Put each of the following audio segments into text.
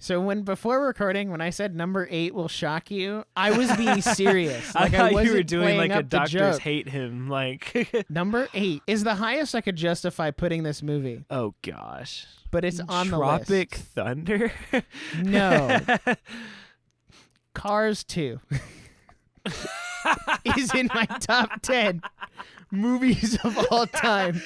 So before recording, when I said number 8 will shock you, I was being serious. I thought wasn't you were doing like a doctors doctors hate him. Like number 8 is the highest I could justify putting this movie. Oh gosh. But it's on the list. Tropic Thunder? No. Cars 2 is in my top 10 movies of all time.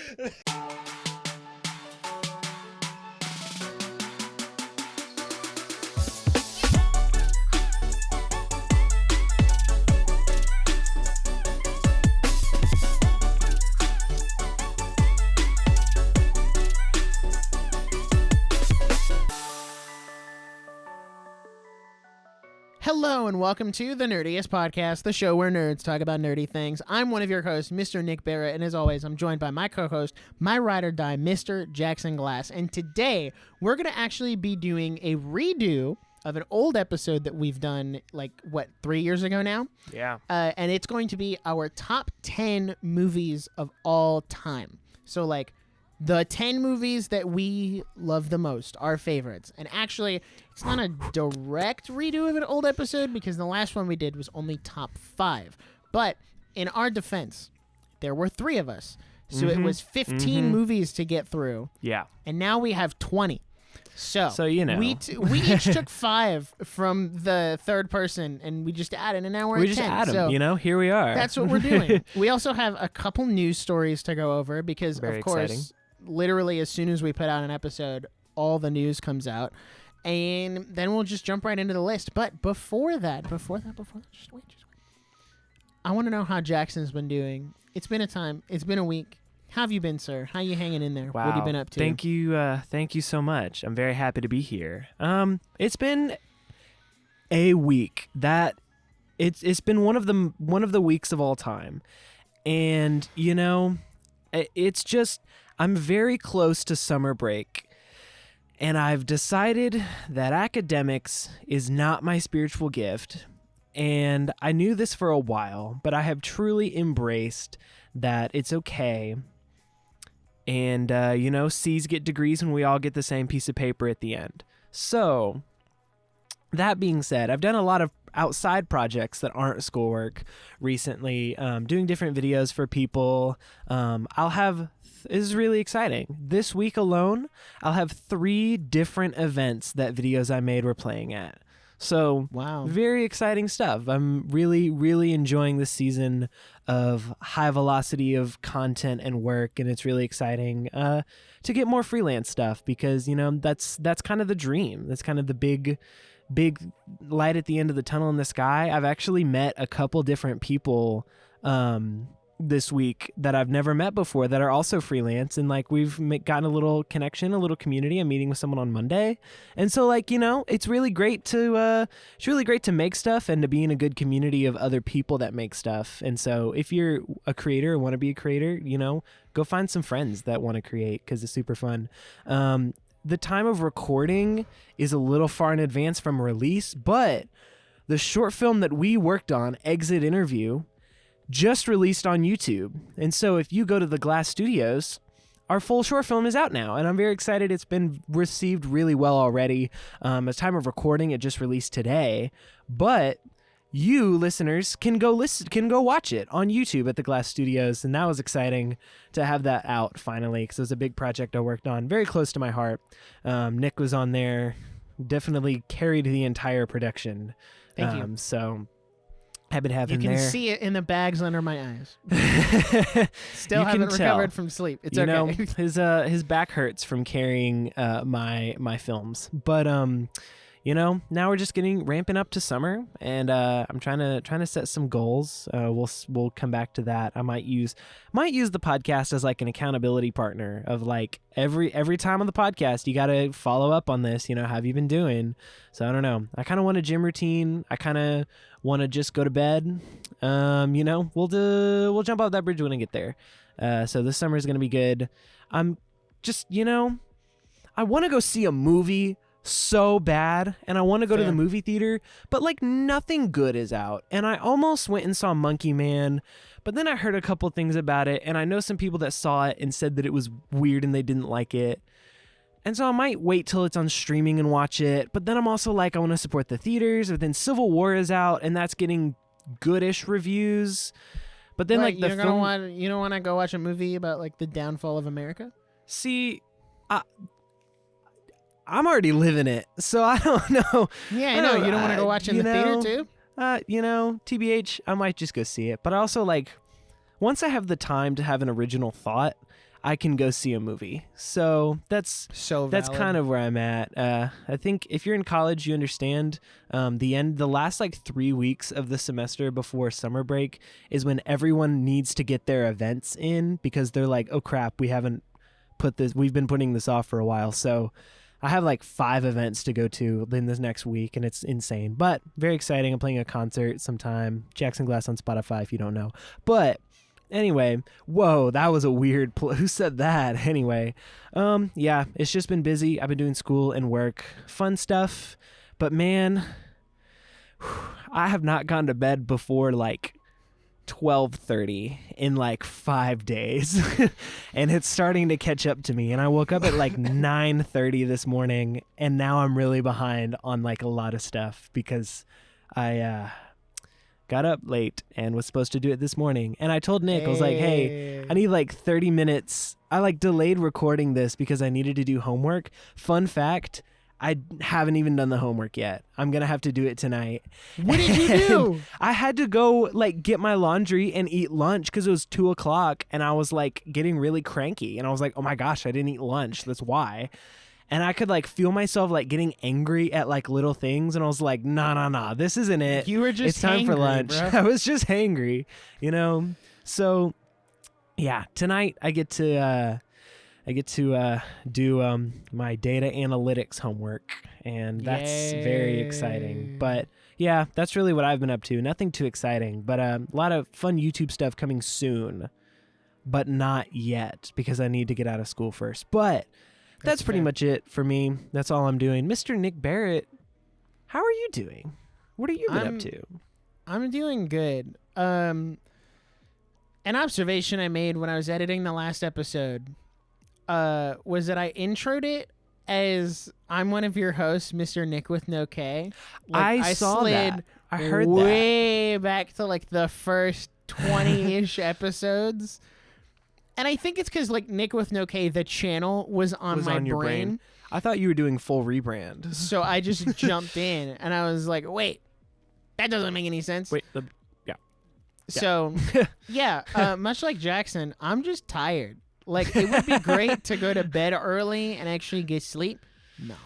Hello and welcome to the Nerdiest podcast, the show where nerds talk about nerdy things. I'm one of your hosts, Mr. Nick Barrett, and as always, I'm joined by my co-host, my ride or die, Mr. Jackson Glass. And today, we're going to actually be doing a redo of an old episode that we've done, 3 years ago now? Yeah. And it's going to be our top 10 movies of all time. So, the 10 movies that we love the most, our favorites. And actually, it's not a direct redo of an old episode because the last one we did was only top 5. But in our defense, there were 3 of us. So it was 15 movies to get through. Yeah. And now we have 20. So you know. we each took 5 from the third person, and we just added, and now we're at 10. We just add them, so here we are. That's what we're doing. We also have a couple news stories to go over because, Very of course, exciting. Literally as soon as we put out an episode, all the news comes out. And then we'll just jump right into the list. But before that, just wait. I want to know how Jackson's been doing. It's been a time. It's been a week. How have you been, sir? How you hanging in there? Wow. What have you been up to? Thank you so much. I'm very happy to be here. It's been a week that it's been one of the weeks of all time. And, it's just I'm very close to summer break. And I've decided that academics is not my spiritual gift. And I knew this for a while, but I have truly embraced that it's okay. And, C's get degrees and we all get the same piece of paper at the end. So, that being said, I've done a lot of outside projects that aren't schoolwork recently, doing different videos for people. This is really exciting. This week alone, I'll have 3 different events that videos I made were playing at. So, wow, very exciting stuff. I'm really, really enjoying this season of high velocity of content and work, and it's really exciting to get more freelance stuff because, that's kind of the dream. That's kind of the big light at the end of the tunnel in the sky. I've actually met a couple different people this week that I've never met before that are also freelance, and we've gotten a little connection, a little community. I'm meeting with someone on Monday, and so it's really great to make stuff and to be in a good community of other people that make stuff. And so if you're a creator or want to be a creator, go find some friends that want to create because it's super fun. The time of recording is a little far in advance from release, but the short film that we worked on, Exit Interview, just released on YouTube. And so if you go to the Glass Studios, our full short film is out now, and I'm very excited. It's been received really well already. At the time of recording, it just released today, but you listeners can go watch it on YouTube at the Glass Studios, and that was exciting to have that out finally because it was a big project I worked on, very close to my heart. Nick was on there, definitely carried the entire production. Thank you. So happy to have him there. You can see it in the bags under my eyes. Still You haven't can recovered tell. from sleep. It's okay. His back hurts from carrying my films, but now we're just ramping up to summer, and I'm trying to set some goals. We'll come back to that. I might use the podcast as an accountability partner of every time on the podcast you got to follow up on this. How have you been doing? So I don't know. I kind of want a gym routine. I kind of want to just go to bed. We'll jump off that bridge when I get there. So this summer is gonna be good. I'm just I want to go see a movie so bad, and I want to go to the movie theater, but nothing good is out. And I almost went and saw Monkey Man, but then I heard a couple things about it, and I know some people that saw it and said that it was weird and they didn't like it. And so I might wait till it's on streaming and watch it. But then I'm also like, I want to support the theaters. But then Civil War is out, and that's getting goodish reviews. But then, What, like, you the don't film... want to go watch a movie about like the downfall of America? See, I'm already living it, so I don't know. Yeah, I know. You don't want to go watch in the theater too? TBH, I might just go see it. But I also, like, once I have the time to have an original thought, I can go see a movie. So that's kind of where I'm at. I think if you're in college, you understand the last like 3 weeks of the semester before summer break is when everyone needs to get their events in, because they're like, oh crap, we've been putting this off for a while. So I have like 5 events to go to in this next week, and it's insane, but very exciting. I'm playing a concert sometime. Jackson Glass on Spotify if you don't know. But anyway, whoa, that was a weird who said that? Anyway, yeah, it's just been busy. I've been doing school and work, fun stuff. But man, I have not gone to bed before like 12:30 in like 5 days. And it's starting to catch up to me. And I woke up at like 9:30 this morning, and now I'm really behind on like a lot of stuff because I got up late and was supposed to do it this morning. And I told Nick, I was like, hey, I need like 30 minutes. I like delayed recording this because I needed to do homework. Fun fact, I haven't even done the homework yet. I'm going to have to do it tonight. What did you do? I had to go like get my laundry and eat lunch because it was 2:00 and I was like getting really cranky. And I was like, oh my gosh, I didn't eat lunch. That's why. And I could like feel myself like getting angry at like little things, and I was like, nah, this isn't it. You were just it's time for lunch. Bro. I was just hangry, So yeah, tonight I get to do my data analytics homework, and that's very exciting. But yeah, that's really what I've been up to. Nothing too exciting, but a lot of fun YouTube stuff coming soon, but not yet because I need to get out of school first. But that's pretty much it for me. That's all I'm doing. Mr. Nick Barrett, how are you doing? What have you been up to? I'm doing good. An observation I made when I was editing the last episode was that I introed it as I'm one of your hosts, Mr. Nick with no K. Like, I saw that. I heard way back to like the first 20-ish episodes. And I think it's because, like, Nick with no K, the channel was on your brain. I thought you were doing full rebrand. So I just jumped in, and I was like, wait, that doesn't make any sense. Wait, yeah. So, yeah, much like Jackson, I'm just tired. Like, it would be great to go to bed early and actually get sleep. No.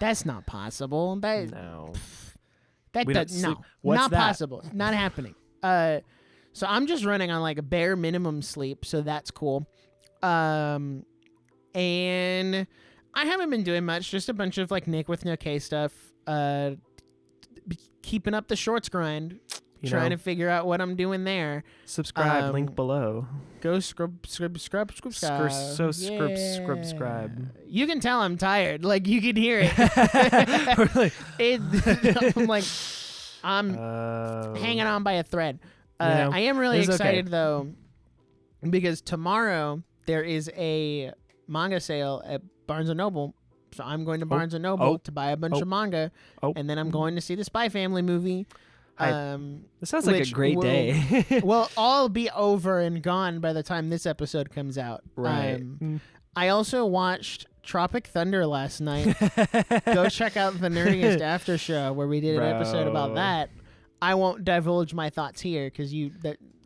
That's not possible. No. Not possible. Not happening. So I'm just running on like a bare minimum sleep, so that's cool. And I haven't been doing much, just a bunch of like Nick with no K stuff. Keeping up the shorts grind, trying to figure out what I'm doing there. Subscribe, link below. Go scrub. You can tell I'm tired. Like, you can hear it. I'm like, I'm hanging on by a thread. I am really excited, though, because tomorrow there is a manga sale at Barnes & Noble. So I'm going to Barnes & Noble to buy a bunch of manga, and then I'm going to see the Spy Family movie. This sounds like a great day. Will all be over and gone by the time this episode comes out. Right. I also watched Tropic Thunder last night. Go check out the Nerdiest Aftershow where we did an episode about that. I won't divulge my thoughts here because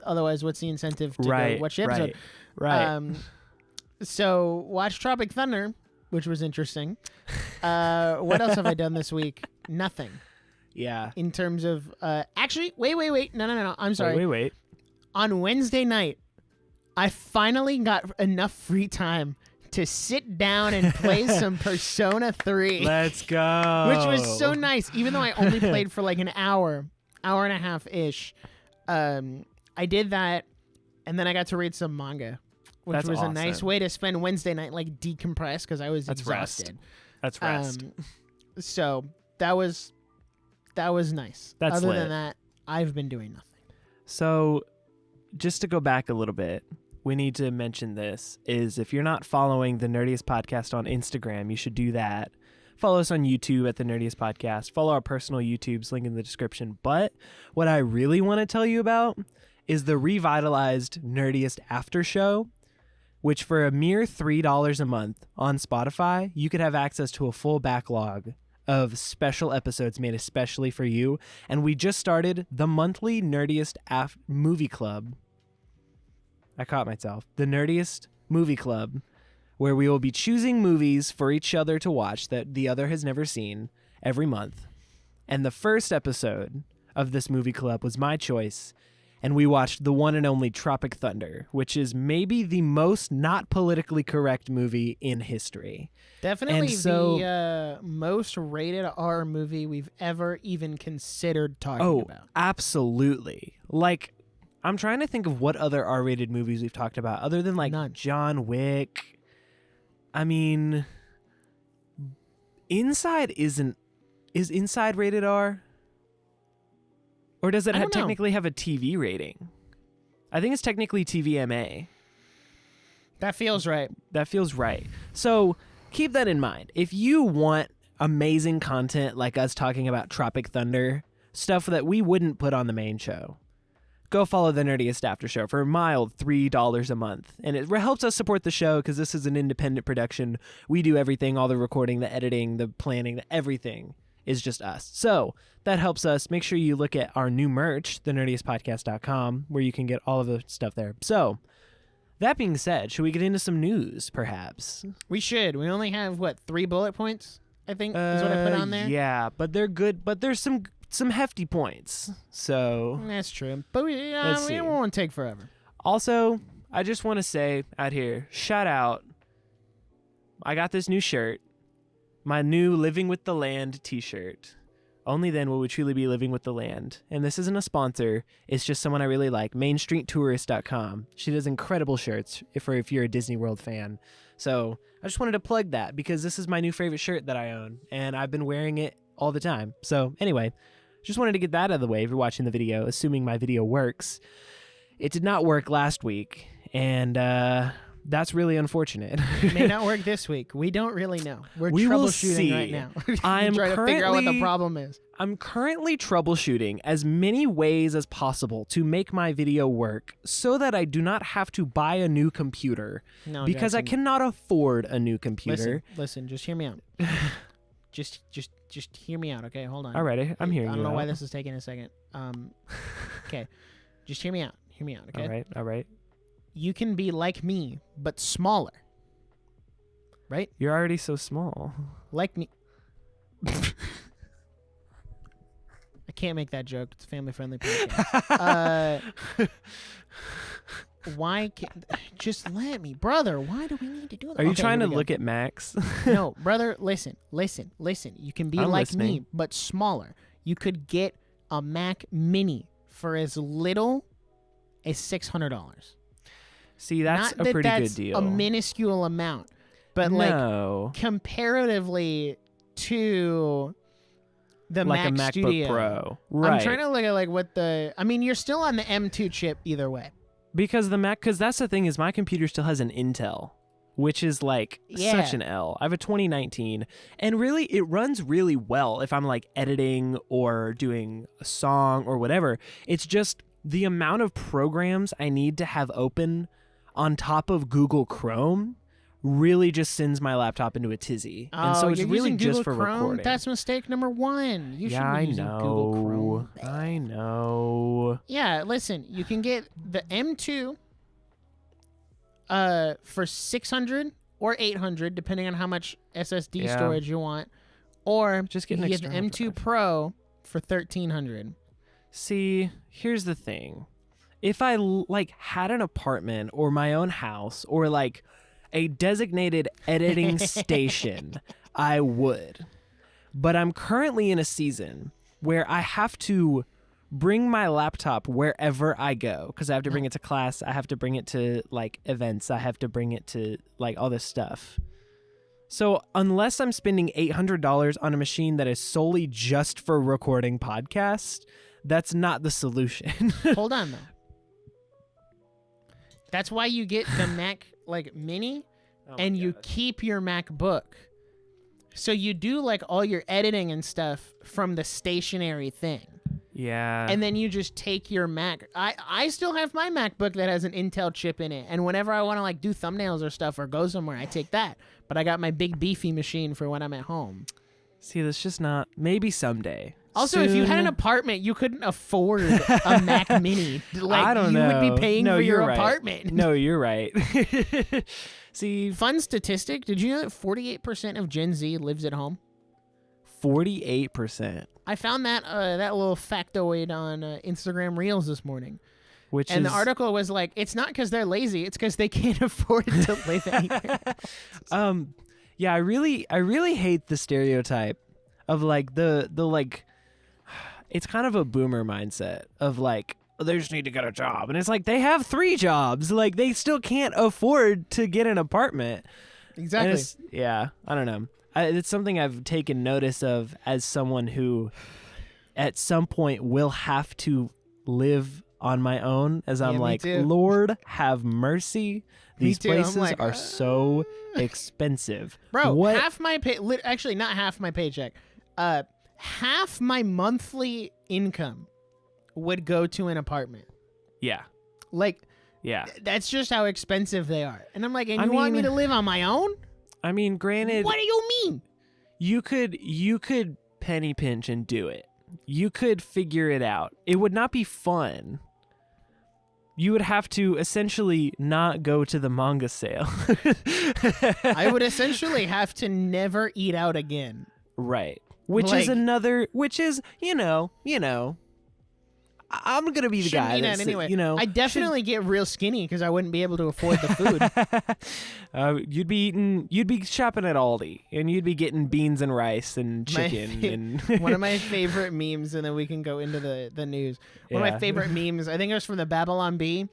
otherwise, what's the incentive to go watch the episode? Right. So watch Tropic Thunder, which was interesting. What else have I done this week? Nothing. Yeah. In terms of actually, wait. No. I'm sorry. Wait. On Wednesday night, I finally got enough free time to sit down and play some Persona 3. Let's go. Which was so nice, even though I only played for like an hour and a half-ish. I did that, and then I got to read some manga, which was awesome. A nice way to spend Wednesday night, like decompress, because I was exhausted. That's rest. So that was nice. That's Other lit. than that, I've been doing nothing. So just to go back a little bit, we need to mention this is if you're not following the Nerdiest Podcast on Instagram, you should do that. Follow us on YouTube at the Nerdiest Podcast. Follow our personal YouTubes, link in the description. But what I really want to tell you about is the revitalized Nerdiest Aftershow, which for a mere $3 a month on Spotify, you could have access to a full backlog of special episodes made especially for you. And we just started the monthly Nerdiest Movie Club. I caught myself. The Nerdiest Movie Club, where we will be choosing movies for each other to watch that the other has never seen every month. And the first episode of this movie club was my choice, and we watched the one and only Tropic Thunder, which is maybe the most not politically correct movie in history. Definitely the most rated R movie we've ever even considered talking about. Absolutely. Like, I'm trying to think of what other R-rated movies we've talked about other than like None. John Wick. I mean, is Inside rated R? Or does it I don't know. technically have a TV rating? I think it's technically TVMA. That feels right. That feels right. So keep that in mind. If you want amazing content like us talking about Tropic Thunder, stuff that we wouldn't put on the main show, go follow the Nerdiest After Show for a mild $3 a month. And it helps us support the show because this is an independent production. We do everything, all the recording, the editing, the planning, everything is just us. So that helps us. Make sure you look at our new merch, thenerdiestpodcast.com, where you can get all of the stuff there. So that being said, should we get into some news, perhaps? We should. We only have, 3 bullet points, I think, is what I put on there? Yeah, but they're good. But there's some hefty points. So That's true. But we see. won't take forever. Also, I just want to say out here, shout out. I got this new shirt, my new Living with the Land t-shirt. Only then will we truly be living with the land. And this isn't a sponsor. It's just someone I really like, mainstreettourist.com. She does incredible shirts if you're a Disney World fan. So I just wanted to plug that because this is my new favorite shirt that I own. And I've been wearing it all the time. So anyway, just wanted to get that out of the way if you're watching the video, assuming my video works. It did not work last week, and that's really unfortunate. It may not work this week. We don't really know. We're We will troubleshooting see. right now. I'm trying to figure out what the currently- problem is. I'm currently troubleshooting as many ways as possible to make my video work so that I do not have to buy a new computer No, because I Jackson. cannot afford a new computer. Listen, just hear me out. just hear me out, okay? Hold on. All right, I'm hearing you. I don't know why out. this is taking a second. Okay. Just hear me out. Hear me out, okay? All right. You can be like me, but smaller. Right? You're already so small. Like me. I can't make that joke. It's a family-friendly podcast. Why can't... Just let me. Brother, why do we need to do that? Are you Okay, trying here to we go. look at Max? No, brother, listen. You can be I'm like me, listening. but smaller. You could get a Mac Mini for as little as $600. See, that's Not a pretty that's good deal. a minuscule amount, but no. comparatively to the Like Mac a MacBook Studio, Pro. Right. I'm trying to look at what the. I mean, you're still on the M2 chip either way. Because that's the thing is my computer still has an Intel, which is like such an L. I have a 2019, and really it runs really well if I'm like editing or doing a song or whatever. It's just the amount of programs I need to have open on top of Google Chrome really just sends my laptop into a tizzy. And so it's you're really using just Google for Chrome? recording. That's mistake number 1. You should yeah, be I using Google know. Chrome. I know. Yeah, listen, you can get the M2 for 600 or 800 depending on how much SSD Yeah. storage you want, or Just get you an can get the external M2 drive. Pro for 1300. See, here's the thing. If I like had an apartment or my own house or like a designated editing station, I would. But I'm currently in a season where I have to bring my laptop wherever I go because I have to bring it to class, I have to bring it to like events, I have to bring it to like all this stuff. So unless I'm spending $800 on a machine that is solely just for recording podcasts, that's not the solution. Hold on though. That's why you get the Mac like Mini, Oh and my you gosh. keep your MacBook. So you do like all your editing and stuff from the stationary thing. Yeah. And then you just take your Mac. I still have my MacBook that has an Intel chip in it. And whenever I want to like do thumbnails or stuff or go somewhere, I take that. But I got my big beefy machine for when I'm at home. See, that's just not. Maybe someday. Also, if you had an Soon. apartment, you couldn't afford a Mac Mini. Like I don't you know. would be paying No, for your you're right. apartment. No, you're right. See, Fun statistic, did you know that 48% of Gen Z lives at home? 48%, I found that little factoid on Instagram Reels this morning. which And is the article was like, it's not because they're lazy, it's because they can't afford to live anywhere. Yeah, I really hate the stereotype of like the like. It's kind of a boomer mindset of like, they just need to get a job, and it's like they have 3 jobs, like they still can't afford to get an apartment. Exactly. Yeah, I don't know. It's something I've taken notice of as someone who, at some point, will have to live on my own. As I'm Yeah, me like, too. Lord, have mercy. These too. I'm places like, are so expensive, Bro, What? half my actually not half my paycheck. Half my monthly income would go to an apartment. Yeah, Like yeah. that's just how expensive they are. And I'm like, and I you want me mean- to live on my own? I mean, granted, What do you mean? you could penny pinch and do it. You could figure it out. It would not be fun. You would have to essentially not go to the manga sale. I would essentially have to never eat out again. Right. Which Like- is another, which is, I'm going to be the Shouldn't guy eat that's, out anyway. I I definitely get real skinny because I wouldn't be able to afford the food. you'd be shopping at Aldi, and you'd be getting beans and rice and My chicken. fa- One of my favorite memes, and then we can go into the news. One of Yeah. my favorite memes, I think it was from the Babylon Bee,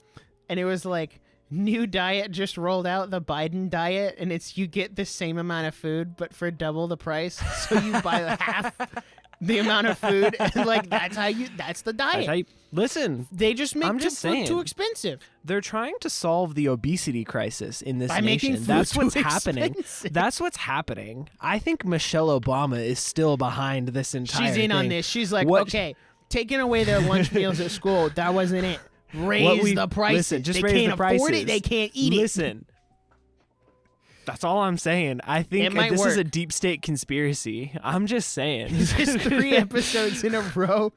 and it was like, new diet just rolled out, the Biden diet, and it's you get the same amount of food, but for double the price. So you buy half the amount of food, and like that's the diet. That's how you- listen, They just make I'm just food saying. too expensive. they're trying to solve the obesity crisis in this By making nation. food That's too what's happening. expensive. That's what's happening. I think Michelle Obama is still behind this entire She's in on thing. this. She's like, What- okay, taking away their lunch meals at school, that wasn't it. Raise the prices. Listen, just they raise can't the afford prices. it. They can't eat Listen. That's all I'm saying. I think It might this is a work. deep state conspiracy. I'm just saying. it. Just 3 episodes in a row.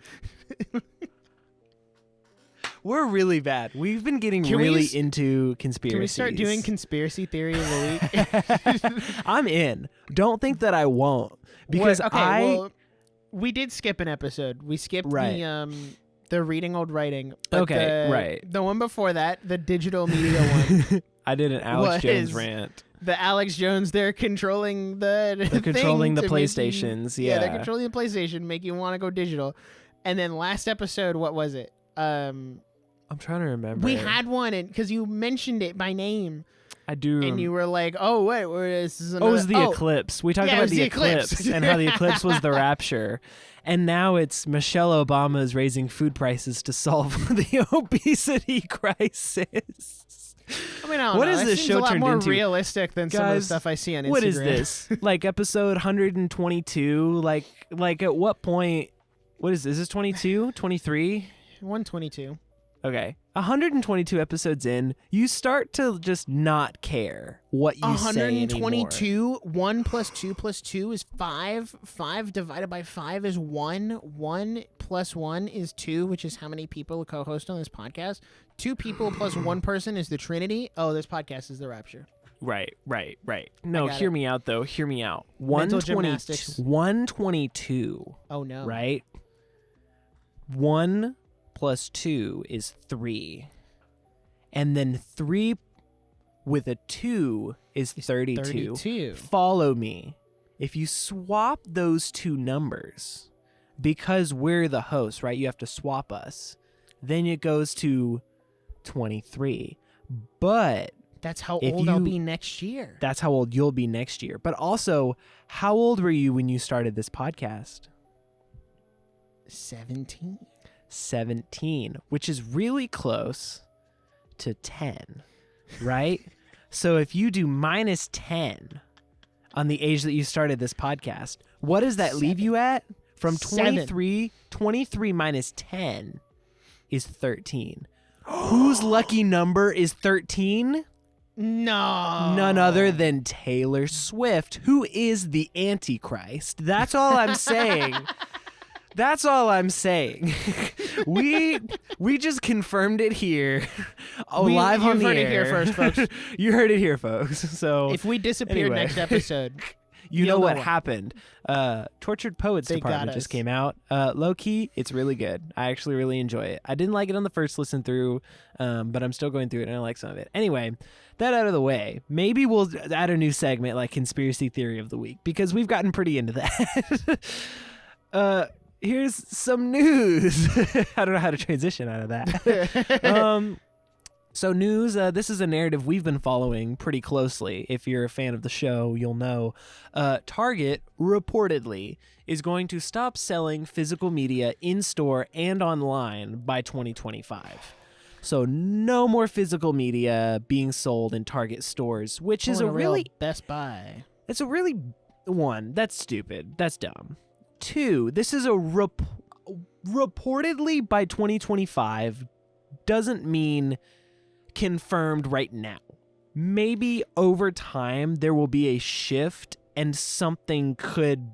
We're really bad. We've been getting Can we really s- into conspiracies. Can we start doing conspiracy theory of the week? I'm in. Don't think that I won't. Because well, we did skip an episode. We skipped Right. the reading old writing. But Okay, right. The one before that, the digital media one, I did an Alex Was- Jones rant. the Alex Jones, they're controlling the They're controlling the thing to make you- PlayStations. Yeah, they're Yeah. controlling the PlayStation, make you want to go digital. And then last episode, what was it? I'm trying to remember. We had one, and because you mentioned it by name, I do. and you were like, "Oh, wait, this is another." Oh, it was the eclipse. We talked Yeah, it about was the the eclipse. eclipse and how the eclipse was the rapture. And now it's Michelle Obama is raising food prices to solve the obesity crisis. I mean, I don't What know. is That this seems show a lot turned more into? realistic than some of the Guys, stuff I see on Instagram. What is this? Like episode 122? Like at what point? What is this? Is this 22? 23? 122. Okay. 122 episodes in, you start to just not care what you say anymore. 122. 1 plus 2 plus 2 is 5. 5 divided by 5 is 1. 1 plus 1 is 2, which is how many people co-host on this podcast. 2 people plus 1 person is the Trinity. Oh, this podcast is the Rapture. Right. No, got hear it. me out though. Hear me out. Mental 120 gymnastics. 122, Oh no. right? 1 plus 2 is 3. And then 3 with a 2 is 32. 32. Follow me. If you swap those two numbers, because we're the host, right? You have to swap us. Then it goes to 23. But That's how If old I'll you- be next year. that's how old you'll be next year. But also, how old were you when you started this podcast? 17. 17, which is really close to 10. right? So if you do minus 10 on the age that you started this podcast, what does that leave you at? From 23 minus 10 is 13. Whose lucky number is 13? No. None other than Taylor Swift, who is the Antichrist. That's all I'm saying. That's all I'm saying. We just confirmed it here, live on the air. You heard it here first, folks. You heard it here, folks. So if we disappear anyway. next episode, you know what happened. Tortured Poets They Department just came out. Low key, it's really good. I actually really enjoy it. I didn't like it on the first listen through, but I'm still going through it and I like some of it. Anyway, that out of the way, maybe we'll add a new segment like Conspiracy Theory of the Week, because we've gotten pretty into that. Here's some news. I don't know how to transition out of that. So news, this is a narrative we've been following pretty closely. If you're a fan of the show, you'll know. Target reportedly is going to stop selling physical media in-store and online by 2025. So no more physical media being sold in Target stores, which is a really... Best Buy. It's a really... One, that's stupid. That's dumb. Two, this is a reportedly by 2025 doesn't mean confirmed right now. Maybe over time there will be a shift and something could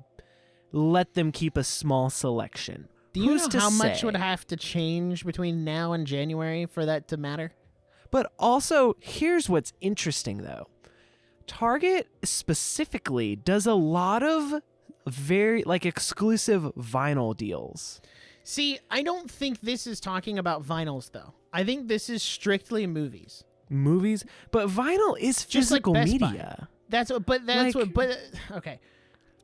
let them keep a small selection. Do you know how much would have to change between now and January for that to matter? But also, here's what's interesting though. Target specifically does a lot of very exclusive vinyl deals. See, I don't think this is talking about vinyls though. I think this is strictly movies. Movies, but vinyl is physical media. Okay.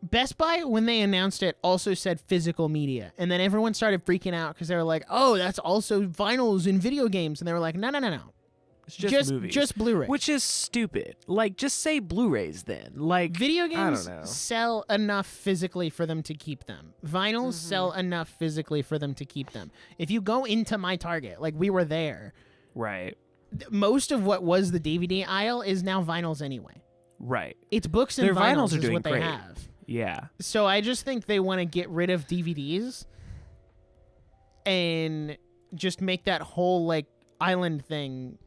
Best Buy, when they announced it, also said physical media, and then everyone started freaking out because they were like, "Oh, that's also vinyls in video games," and they were like, "No, it's just movies, just Blu-ray," which is stupid. Just say Blu-rays then. Video games I don't know. sell enough physically for them to keep them. Vinyls sell enough physically for them to keep them. If you go into my Target, we were there, right? Most of what was the DVD aisle is now vinyls anyway. Right. It's books and Their vinyls are is doing what they great. have. Yeah. So I just think they want to get rid of DVDs and just make that whole island thing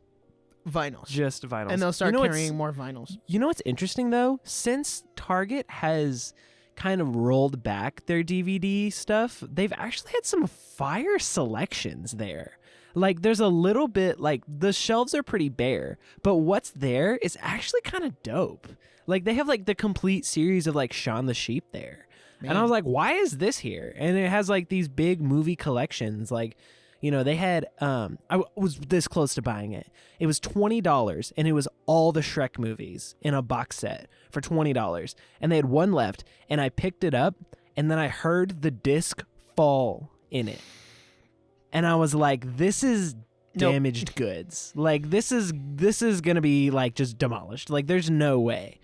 vinyls. Just vinyls. And they'll start carrying more vinyls. You know what's interesting though? Since Target has kind of rolled back their DVD stuff, they've actually had some fire selections there. There's a little bit, the shelves are pretty bare, but what's there is actually kind of dope. They have, the complete series of, Shaun the Sheep there. Man. And I was like, why is this here? And it has, these big movie collections. They had, I was this close to buying it. It was $20, and it was all the Shrek movies in a box set for $20. And they had one left, and I picked it up, and then I heard the disc fall in it. And I was like, this is damaged goods. This is going to be, just demolished. There's no way.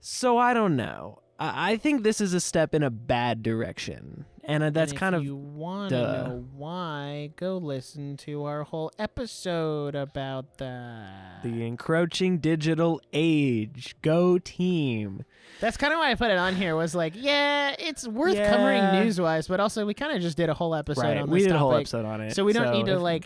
So I don't know. I think this is a step in a bad direction. And that's kind of... If you want to know why, go listen to our whole episode about that. The encroaching digital age. Go team. That's kind of why I put it on here, was it's worth covering news-wise, but also we kind of just did a whole episode on this topic. We did a whole episode on it. So we don't need to,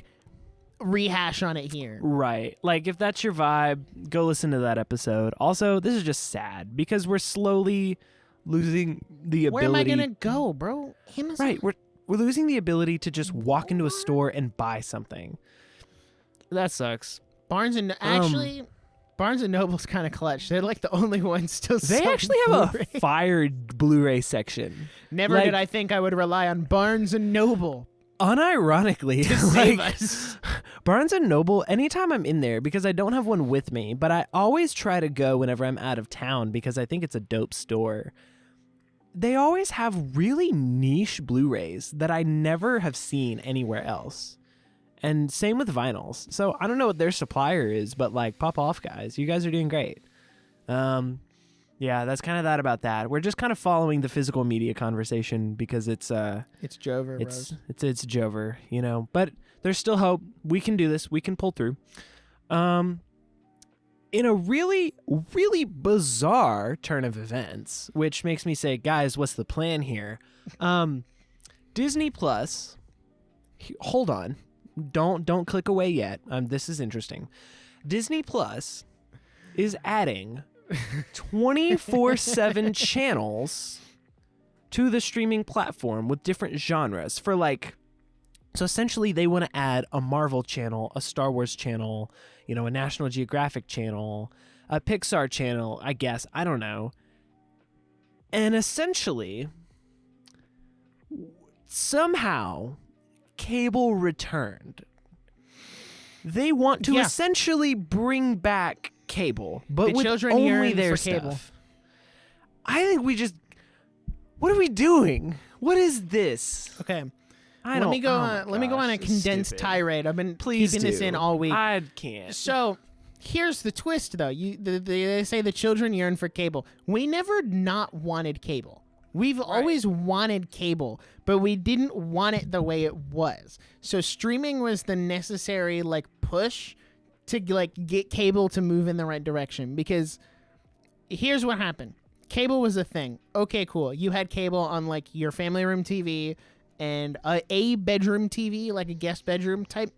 rehash on it here. Right. If that's your vibe, go listen to that episode. Also, this is just sad because we're slowly losing the ability. Where am I going to go, bro? Amazon? Right. We're losing the ability to just walk into a store and buy something. That sucks. Barnes and Noble's kind of clutch. They're the only ones still selling They actually have Blu-ray. a fired Blu-ray section. Never did I think I would rely on Barnes and Noble. Unironically, to save us. Barnes & Noble, anytime I'm in there, because I don't have one with me, but I always try to go whenever I'm out of town because I think it's a dope store. They always have really niche Blu-rays that I never have seen anywhere else. And same with vinyls. So I don't know what their supplier is, but pop off, guys. You guys are doing great. Yeah, that's kind of that about that. We're just kind of following the physical media conversation because it's Jover, it's Jover, But there's still hope. We can do this. We can pull through. in a really, really bizarre turn of events, which makes me say, guys, what's the plan here? Disney Plus, hold on. Don't click away yet. This is interesting. Disney Plus is adding 24/7 channels to the streaming platform with different genres for so essentially they want to add a Marvel channel, a Star Wars channel, a National Geographic channel, a Pixar channel, I guess. I don't know. And essentially, somehow, cable returned. They want to essentially bring back cable, but the with children only yearn their for stuff. cable. I think what are we doing? What is this? Okay. Let Let me go on a condensed tirade. I've been keeping this in all week. I can't. So, here's the twist, though. They say the children yearn for cable. We never not wanted cable. We've always wanted cable, but we didn't want it the way it was. So streaming was the necessary push to get cable to move in the right direction. Because here's what happened: cable was a thing. Okay, cool. You had cable on your family room TV and a bedroom TV, like a guest bedroom type,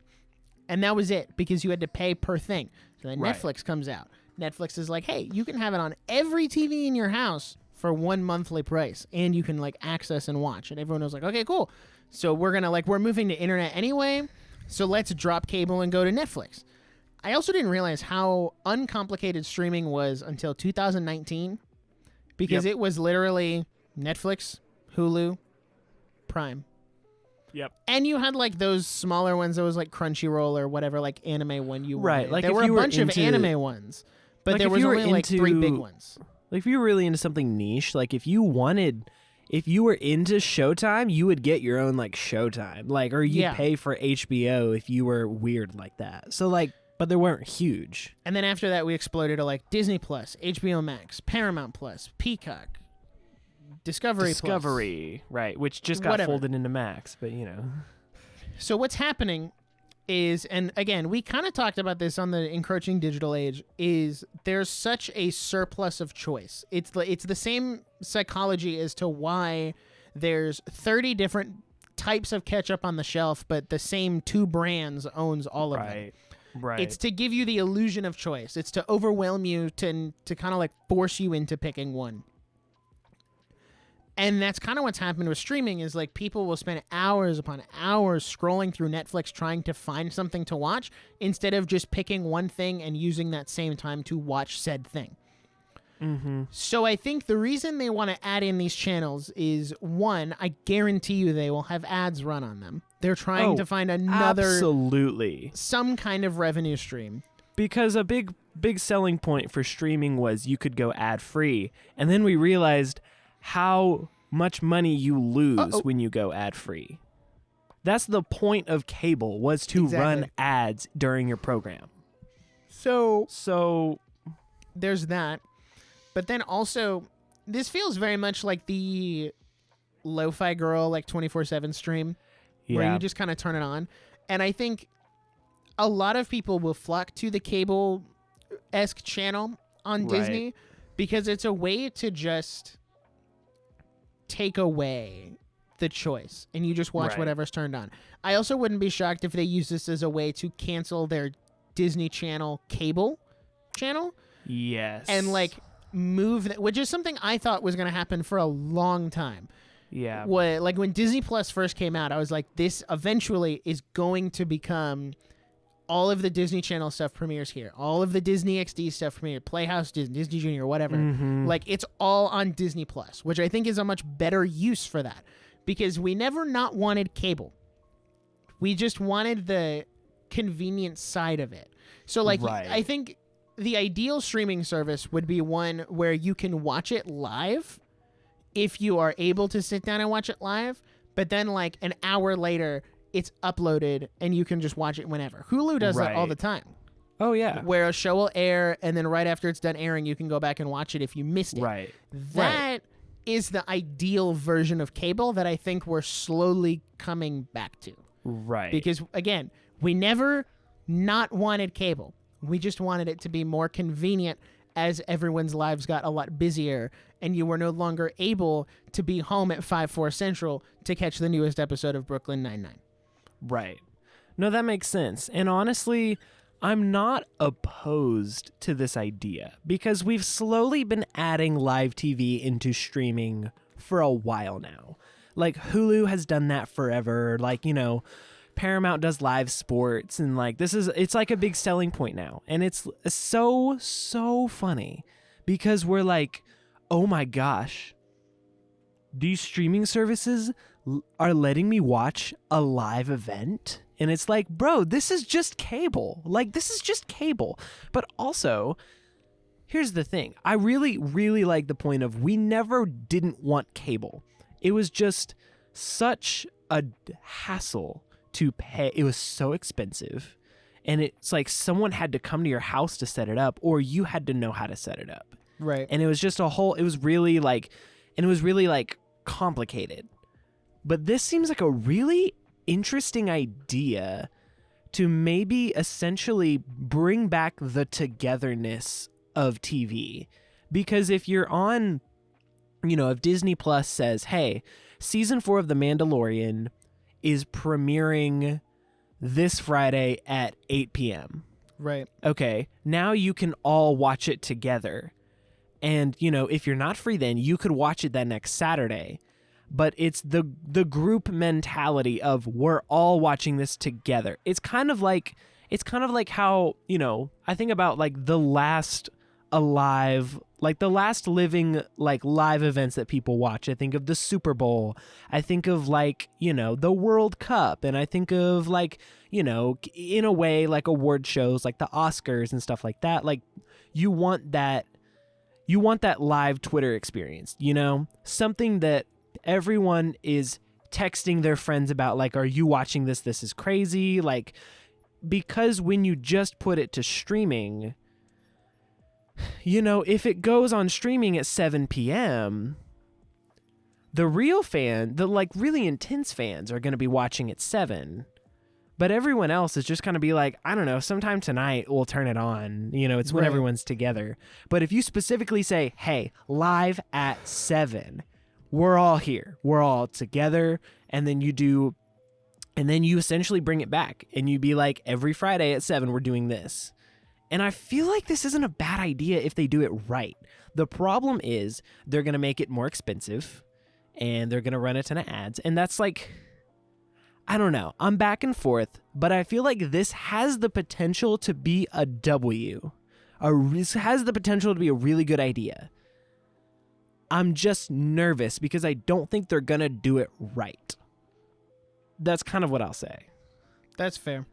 and that was it because you had to pay per thing. So then Netflix comes out. Netflix is like, hey, you can have it on every TV in your house for one monthly price, and you can access and watch. And everyone was like, okay, cool. So we're gonna we're moving to internet anyway, so let's drop cable and go to Netflix. I also didn't realize how uncomplicated streaming was until 2019, because it was literally Netflix, Hulu, Prime. Yep. And you had those smaller ones that was Crunchyroll or whatever anime one you right. wanted. There were a bunch of anime ones, but there was only 3 big ones. If you were really into something niche, if you were into Showtime, you would get your own Showtime, or you'd pay for HBO if you were weird like that. So but they weren't huge. And then after that, we exploded to Disney Plus, HBO Max, Paramount Plus, Peacock, Discovery Plus. Right, which just got folded into Max, but So what's happening is, and again, we kind of talked about this on the encroaching digital age, is there's such a surplus of choice. It's the same psychology as to why there's 30 different types of ketchup on the shelf, but the same 2 brands owns all of them. Right. It's to give you the illusion of choice. It's to overwhelm you, to kind of force you into picking one. And that's kind of what's happened with streaming is people will spend hours upon hours scrolling through Netflix trying to find something to watch instead of just picking one thing and using that same time to watch said thing. Mm-hmm. So I think the reason they want to add in these channels is, one, I guarantee you they will have ads run on them. They're trying to find another some kind of revenue stream. Because a big selling point for streaming was you could go ad free, and then we realized how much money you lose when you go ad free. That's the point of cable, was to run ads during your program. So there's that. But then also, this feels very much like the Lo-Fi Girl 24/7 stream where you just kind of turn it on. And I think a lot of people will flock to the cable-esque channel on Disney because it's a way to just take away the choice and you just watch whatever's turned on. I also wouldn't be shocked if they use this as a way to cancel their Disney Channel cable channel. Yes. And move that, which is something I thought was going to happen for a long time. Yeah. When Disney Plus first came out, I was like, this eventually is going to become all of the Disney Channel stuff premieres here. All of the Disney XD stuff premieres, Playhouse, Disney Junior, whatever. Mm-hmm. It's all on Disney Plus, which I think is a much better use for that because we never not wanted cable. We just wanted the convenient side of it. So I think the ideal streaming service would be one where you can watch it live if you are able to sit down and watch it live, but then an hour later it's uploaded and you can just watch it whenever. Hulu does that all the time. Oh yeah. Where a show will air and then right after it's done airing you can go back and watch it if you missed it. Right. That is the ideal version of cable that I think we're slowly coming back to. Right. Because again, we never not wanted cable. We just wanted it to be more convenient as everyone's lives got a lot busier and you were no longer able to be home at 5/4 Central to catch the newest episode of Brooklyn Nine-Nine. Right. No, that makes sense. And honestly, I'm not opposed to this idea because we've slowly been adding live TV into streaming for a while now. Like Hulu has done that forever. Like, Paramount does live sports, and like it's like a big selling point now. And it's so funny because we're like, oh my gosh, these streaming services are letting me watch a live event. And it's like, bro, this is just cable. Like, this is just cable. But also, here's the thing. I really, really like the point of we never didn't want cable. It was just such a hassle to pay. It was so expensive. And it's like someone had to come to your house to set it up, or you had to know how to set it up. Right. And it was just it was really complicated. But this seems like a really interesting idea to maybe essentially bring back the togetherness of TV. Because if you're on, if Disney Plus says, hey, season 4 of The Mandalorian is premiering this Friday at 8 p.m. Right. Okay, now you can all watch it together. And, if you're not free then, you could watch it that next Saturday. But it's the group mentality of we're all watching this together. It's kind of like how, I think about like the last living like live events that people watch. I think of the Super Bowl. I think of like, the World Cup, and I think of like, in a way like award shows like the Oscars and stuff like that. Like you want that live Twitter experience, something that everyone is texting their friends about, like, are you watching this? This is crazy. Like, because when you just put it to streaming, if it goes on streaming at 7 p.m., the real fan, the like really intense fans are going to be watching at 7. But everyone else is just going to be like, I don't know, sometime tonight we'll turn it on. It's when everyone's together. But if you specifically say, hey, live at 7, we're all here. We're all together. And then you essentially bring it back. And you be like, every Friday at 7, we're doing this. And I feel like this isn't a bad idea if they do it right. The problem is they're going to make it more expensive. And they're going to run a ton of ads. And that's like, I don't know. I'm back and forth. But I feel like this has the potential to be a W. This has the potential to be a really good idea. I'm just nervous because I don't think they're going to do it right. That's kind of what I'll say. That's fair.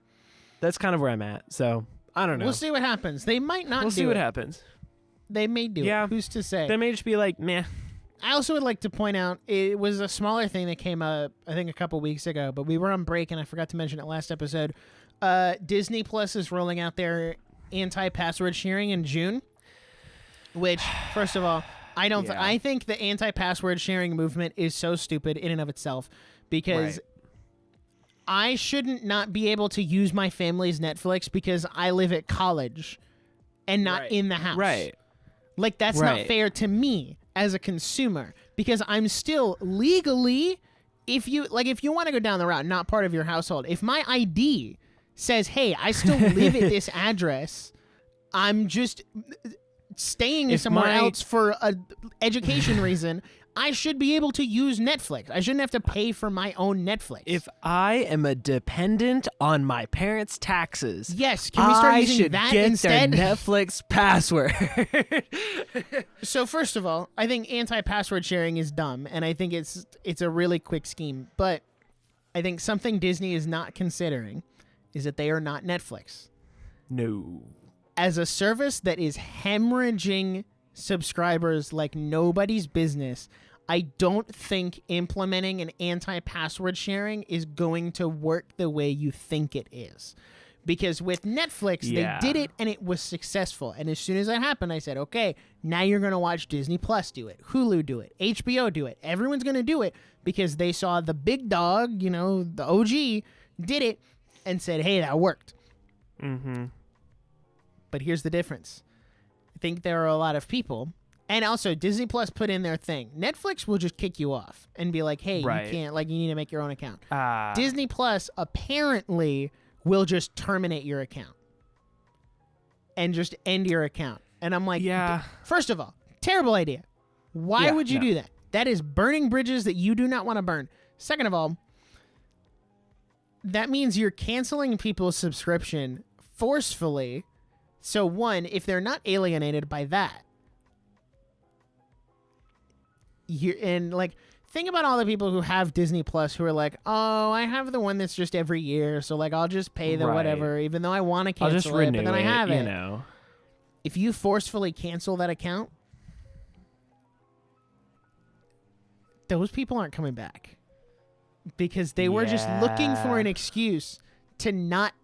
That's kind of where I'm at. So, I don't know. We'll see what happens. They might not do it. We'll see what happens. They may do it. Who's to say? They may just be like, meh. I also would like to point out, it was a smaller thing that came up, I think, a couple weeks ago, but we were on break and I forgot to mention it last episode. Disney Plus is rolling out their anti-password sharing in June, which, first of all, I think the anti-password sharing movement is so stupid in and of itself because I shouldn't not be able to use my family's Netflix because I live at college and not in the house. Right. Like, that's not fair to me as a consumer because I'm still legally, if you want to go down the route, not part of your household, if my ID says, hey, I still live at this address, I'm just staying somewhere else for an education reason, I should be able to use Netflix. I shouldn't have to pay for my own Netflix. If I am a dependent on my parents' taxes, yes, can we start using that instead? Their Netflix password. So first of all, I think anti-password sharing is dumb, and I think it's a really quick scheme. But I think something Disney is not considering is that they are not Netflix. No. As a service that is hemorrhaging subscribers like nobody's business, I don't think implementing an anti-password sharing is going to work the way you think it is. Because with Netflix, they did it and it was successful. And as soon as that happened, I said, okay, now you're going to watch Disney Plus do it, Hulu do it, HBO do it. Everyone's going to do it because they saw the big dog, the OG, did it and said, hey, that worked. Mm-hmm. But here's the difference. I think there are a lot of people, and also Disney Plus put in their thing. Netflix will just kick you off and be like, hey, Right. you can't, like, you need to make your own account. Ah. Disney Plus apparently will just terminate your account and just end your account. And I'm like, Yeah. First of all, terrible idea. Why Yeah, would you no. do that? That is burning bridges that you do not want to burn. Second of all, that means you're canceling people's subscription forcefully. So one, if they're not alienated by that, think about all the people who have Disney Plus who are like, oh, I have the one that's just every year, so like I'll just pay the Right. whatever, even though I want to I'll cancel just it, renew but then I have you it. know. If you forcefully cancel that account, those people aren't coming back because they were just looking for an Yeah. excuse to not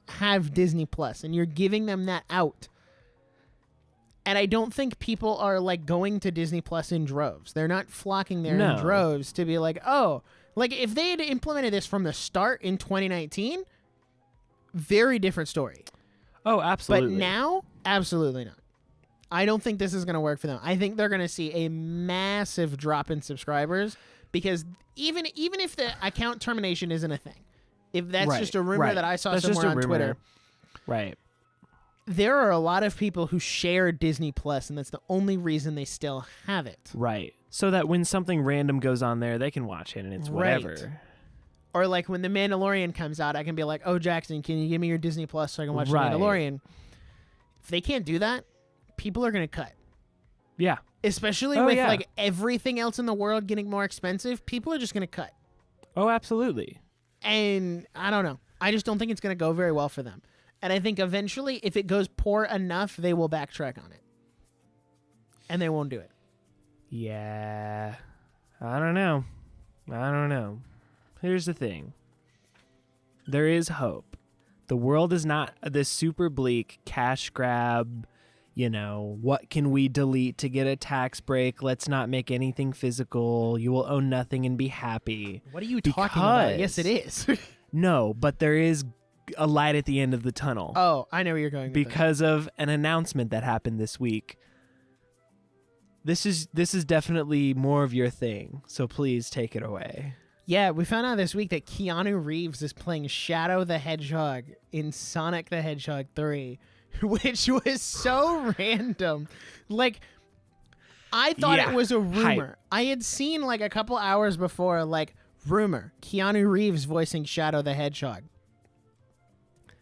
have Disney Plus, and you're giving them that out. And I don't think people are like going to Disney Plus in droves. They're not flocking there No. in droves to be like, oh, like if they had implemented this from the start in 2019, very different story. Oh, absolutely. But now, absolutely not. I don't think this is going to work for them. I think they're going to see a massive drop in subscribers because even if the account termination isn't a thing, if that's Right, just a rumor right. that I saw That's just somewhere a on rumor. Twitter, Right. there are a lot of people who share Disney Plus, and that's the only reason they still have it. Right. So that when something random goes on there, they can watch it and it's Right. whatever. Or like when The Mandalorian comes out, I can be like, oh, Jackson, can you give me your Disney Plus so I can watch Right. The Mandalorian? If they can't do that, people are going to cut. Yeah. Especially Oh, with yeah. like everything else in the world getting more expensive, people are just going to cut. Oh, absolutely. And I don't know. I just don't think it's going to go very well for them. And I think eventually, if it goes poor enough, they will backtrack on it. And they won't do it. Yeah. I don't know. Here's the thing. There is hope. The world is not this super bleak cash grab, what can we delete to get a tax break? Let's not make anything physical. You will own nothing and be happy. What are you talking about? Because- Yes, it is. No, but there is a light at the end of the tunnel. Oh, I know where you're going with this. Because of an announcement that happened this week. This is definitely more of your thing, so please take it away. Yeah, we found out this week that Keanu Reeves is playing Shadow the Hedgehog in Sonic the Hedgehog 3, which was so random. Like, I thought Yeah, it was a rumor. hype. I had seen like a couple hours before, like, rumor, Keanu Reeves voicing Shadow the Hedgehog.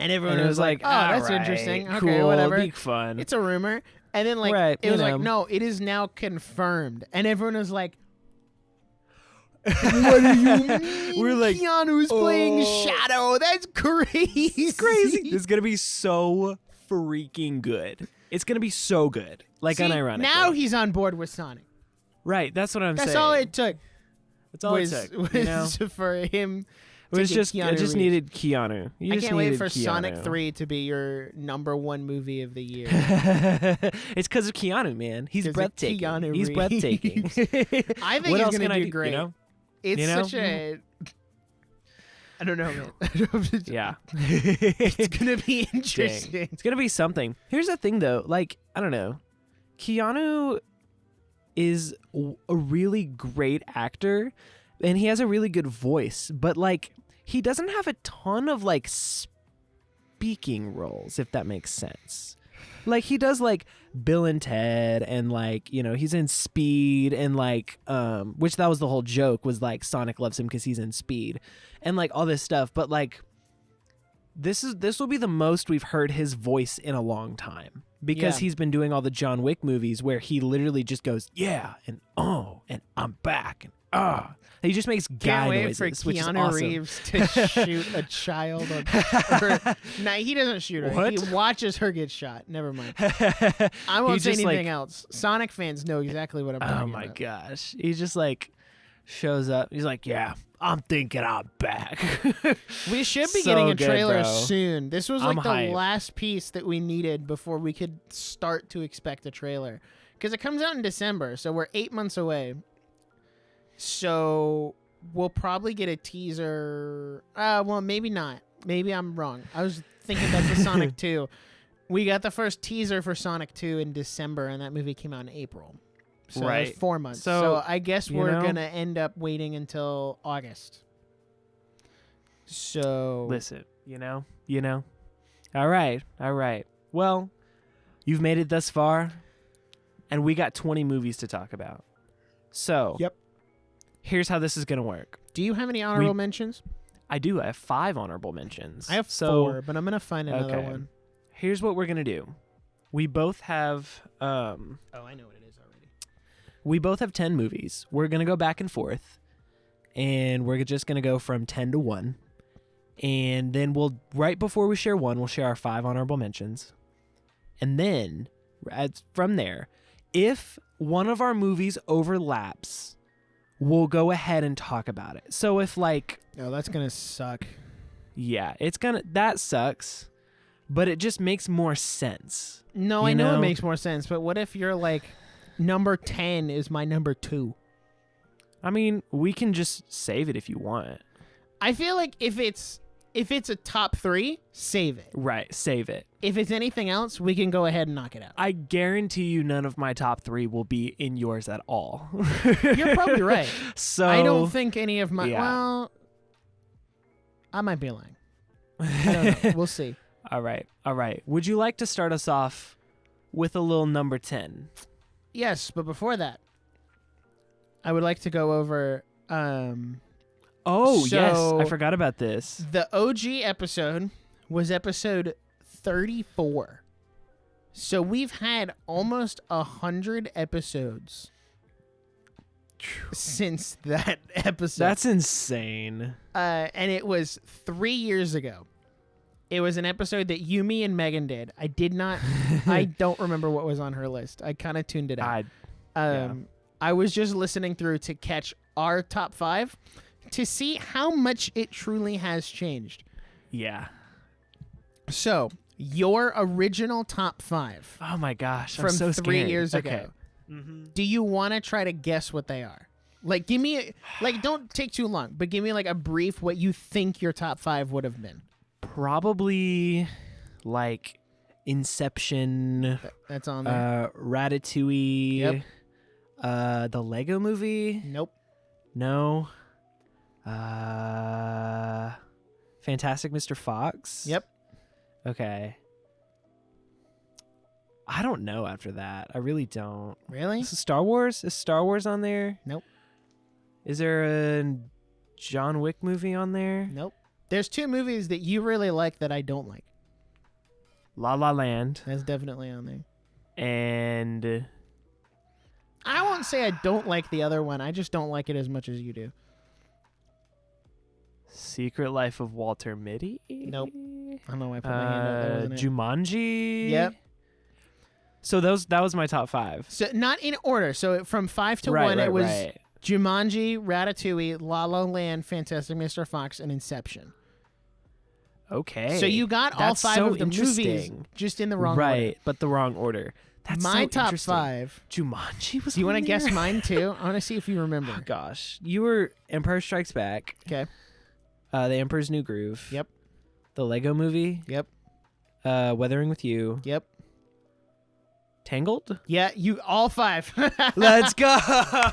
And everyone And it was like, oh, that's "Alright, interesting. Okay, cool, whatever. Be fun. It's a rumor. And then, like, Right, it was you like, know. no, it is now confirmed. And everyone was like, what do you mean? We're like, Keanu's playing oh. Shadow. That's crazy. It's crazy. This is gonna be so freaking good. It's gonna be so good. Like, See, unironically. now he's on board with Sonic. right. That's what I'm That's saying. all it took. That's all was, it took. You know? for him. It was to just, get I Keanu just Reeves. needed Keanu. You I just can't wait needed for Keanu. Sonic 3 to be your #1 movie of the year. It's because of Keanu, man. He's 'Cause of breathtaking. Keanu He's Reeves. breathtaking. I think What he's else gonna can I do do? great. You know? It's You know? such a. I don't know, man. Yeah. It's gonna be Dang. interesting. It's gonna be something. Here's the thing, though. Like, I don't know. Keanu is a really great actor, and he has a really good voice. But like, he doesn't have a ton of like speaking roles, if that makes sense. Like, he does like Bill and Ted, and like, he's in Speed, and like, which that was the whole joke, was like Sonic loves him because he's in Speed, and like all this stuff. But like, this will be the most we've heard his voice in a long time, because Yeah. he's been doing all the John Wick movies where he literally just goes, yeah, and oh, and I'm back, and ah. He just makes guy Can't wait noises, for which is Keanu awesome. Reeves to shoot a child. Nah, he doesn't shoot her. What? He watches her get shot. Never mind. I won't He's say just anything like, else. Sonic fans know exactly what I'm talking oh about. my gosh. He just like shows up. He's like, yeah, I'm thinking I'm back. We should be So getting a good, trailer bro. soon. This was I'm like the hyped. last piece that we needed before we could start to expect a trailer. Because it comes out in December, so we're 8 months away. So we'll probably get a teaser. Well, maybe not. Maybe I'm wrong. I was thinking that's the Sonic 2. we got the first teaser for Sonic 2 in December, and that movie came out in April. So Right. it was 4 months. So, So I guess you we're know? going to end up waiting until August. So Listen, you know. All right. Well, you've made it thus far, and we got 20 movies to talk about. So, Yep. Here's how this is going to work. do you have any honorable mentions? I do. I have 5 honorable mentions. I have so, 4, but I'm going to find another okay. one. Here's what we're going to do. We both have Oh, I know what it is already. we both have 10 movies. We're going to go back and forth, and we're just going to go from 10 to 1. And then right before we share one, we'll share our 5 honorable mentions. And then from there, if one of our movies overlaps, we'll go ahead and talk about it. So if Oh, that's going to suck. yeah, that sucks, but it just makes more sense. No, I know it makes more sense, but what if you're number 10 is my number 2? I mean, we can just save it if you want. I feel like if it's a top 3, save it. Right, save it. If it's anything else, we can go ahead and knock it out. I guarantee you none of my top 3 will be in yours at all. You're probably right. So I don't think any of my... yeah. Well, I might be lying. I don't know. We'll see. All right. Would you like to start us off with a little number 10? Yes, but before that, I would like to go over... Oh, yes. So- I forgot about this. The OG episode was episode 34. So we've had almost 100 episodes since that episode. That's insane. And it was 3 years ago. It was an episode that Yumi and Megan did. I don't remember what was on her list. I kind of tuned it out. I was just listening through to catch our top 5 to see how much it truly has changed. Yeah. So, your original top 5 Oh my gosh. from I'm so 3 scared. years Okay. ago. Do you want to try to guess what they are? Give me don't take too long, but give me a brief what you think your top 5 would have been. Probably Inception, That's on there. Ratatouille, the Lego movie. Nope. No. Fantastic Mr. Fox. Yep. Okay. I don't know after that. I really don't. Really? Is Star Wars? Is Star Wars on there? Nope. Is there a John Wick movie on there? Nope. There's 2 movies that you really like that I don't like. La La Land. That's definitely on there. And I won't say I don't like the other one. I just don't like it as much as you do. Secret Life of Walter Mitty? Nope. I don't know why I put my hand up. That wasn't it. Jumanji? Yep. So that was my top 5. So not in order. So from 5 to 1, it was Jumanji, Ratatouille, La La Land, Fantastic Mr. Fox, and Inception. Okay. So you got all That's 5 so of the movies interesting. just in the wrong order. Right, but the wrong order. That's My so top interesting. 5. Jumanji was Do you want to guess mine too? I want to see if you remember. Oh, gosh. You were Empire Strikes Back. Okay. The Emperor's New Groove. Yep. The Lego Movie. Yep. Weathering with You. Yep. Tangled? Yeah, you all 5. Let's go.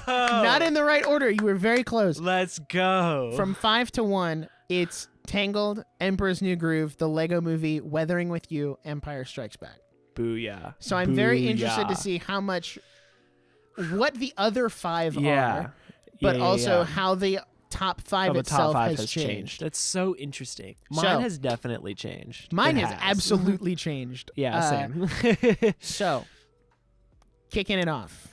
Not in the right order. You were very close. Let's go. From 5 to 1, it's Tangled, Emperor's New Groove, The Lego Movie, Weathering with You, Empire Strikes Back. Booyah. So I'm very interested to see what the other 5 are, but also how the top 5 the itself top 5 has changed. That's so interesting. Mine So- has definitely changed. Mine It has absolutely changed. Yeah, same. So, kicking it off.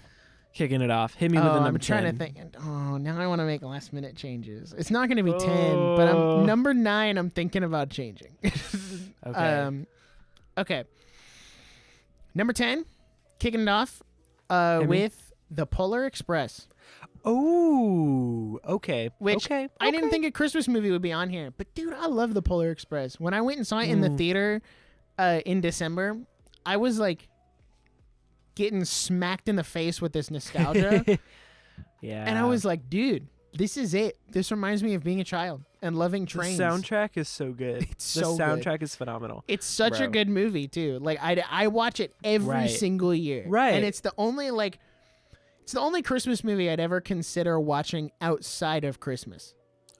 Kicking it off. Hit me with the number I'm trying 10. to think. Oh, now I want to make last minute changes. It's not going to be 10, but I'm number 9. I'm thinking about changing. Okay. Okay. Number 10, kicking it off Hit me. with The Polar Express. Oh, okay. Which okay. I didn't think a Christmas movie would be on here, but dude, I love The Polar Express. When I went and saw it in the theater in December, I was getting smacked in the face with this nostalgia. Yeah. And I was like, dude, This is it. This reminds me of being a child and loving trains. The soundtrack is so good. It's the so soundtrack good. is phenomenal. It's such a good movie too. Like I watch it every single year. Right. And it's the only Christmas movie I'd ever consider watching outside of Christmas.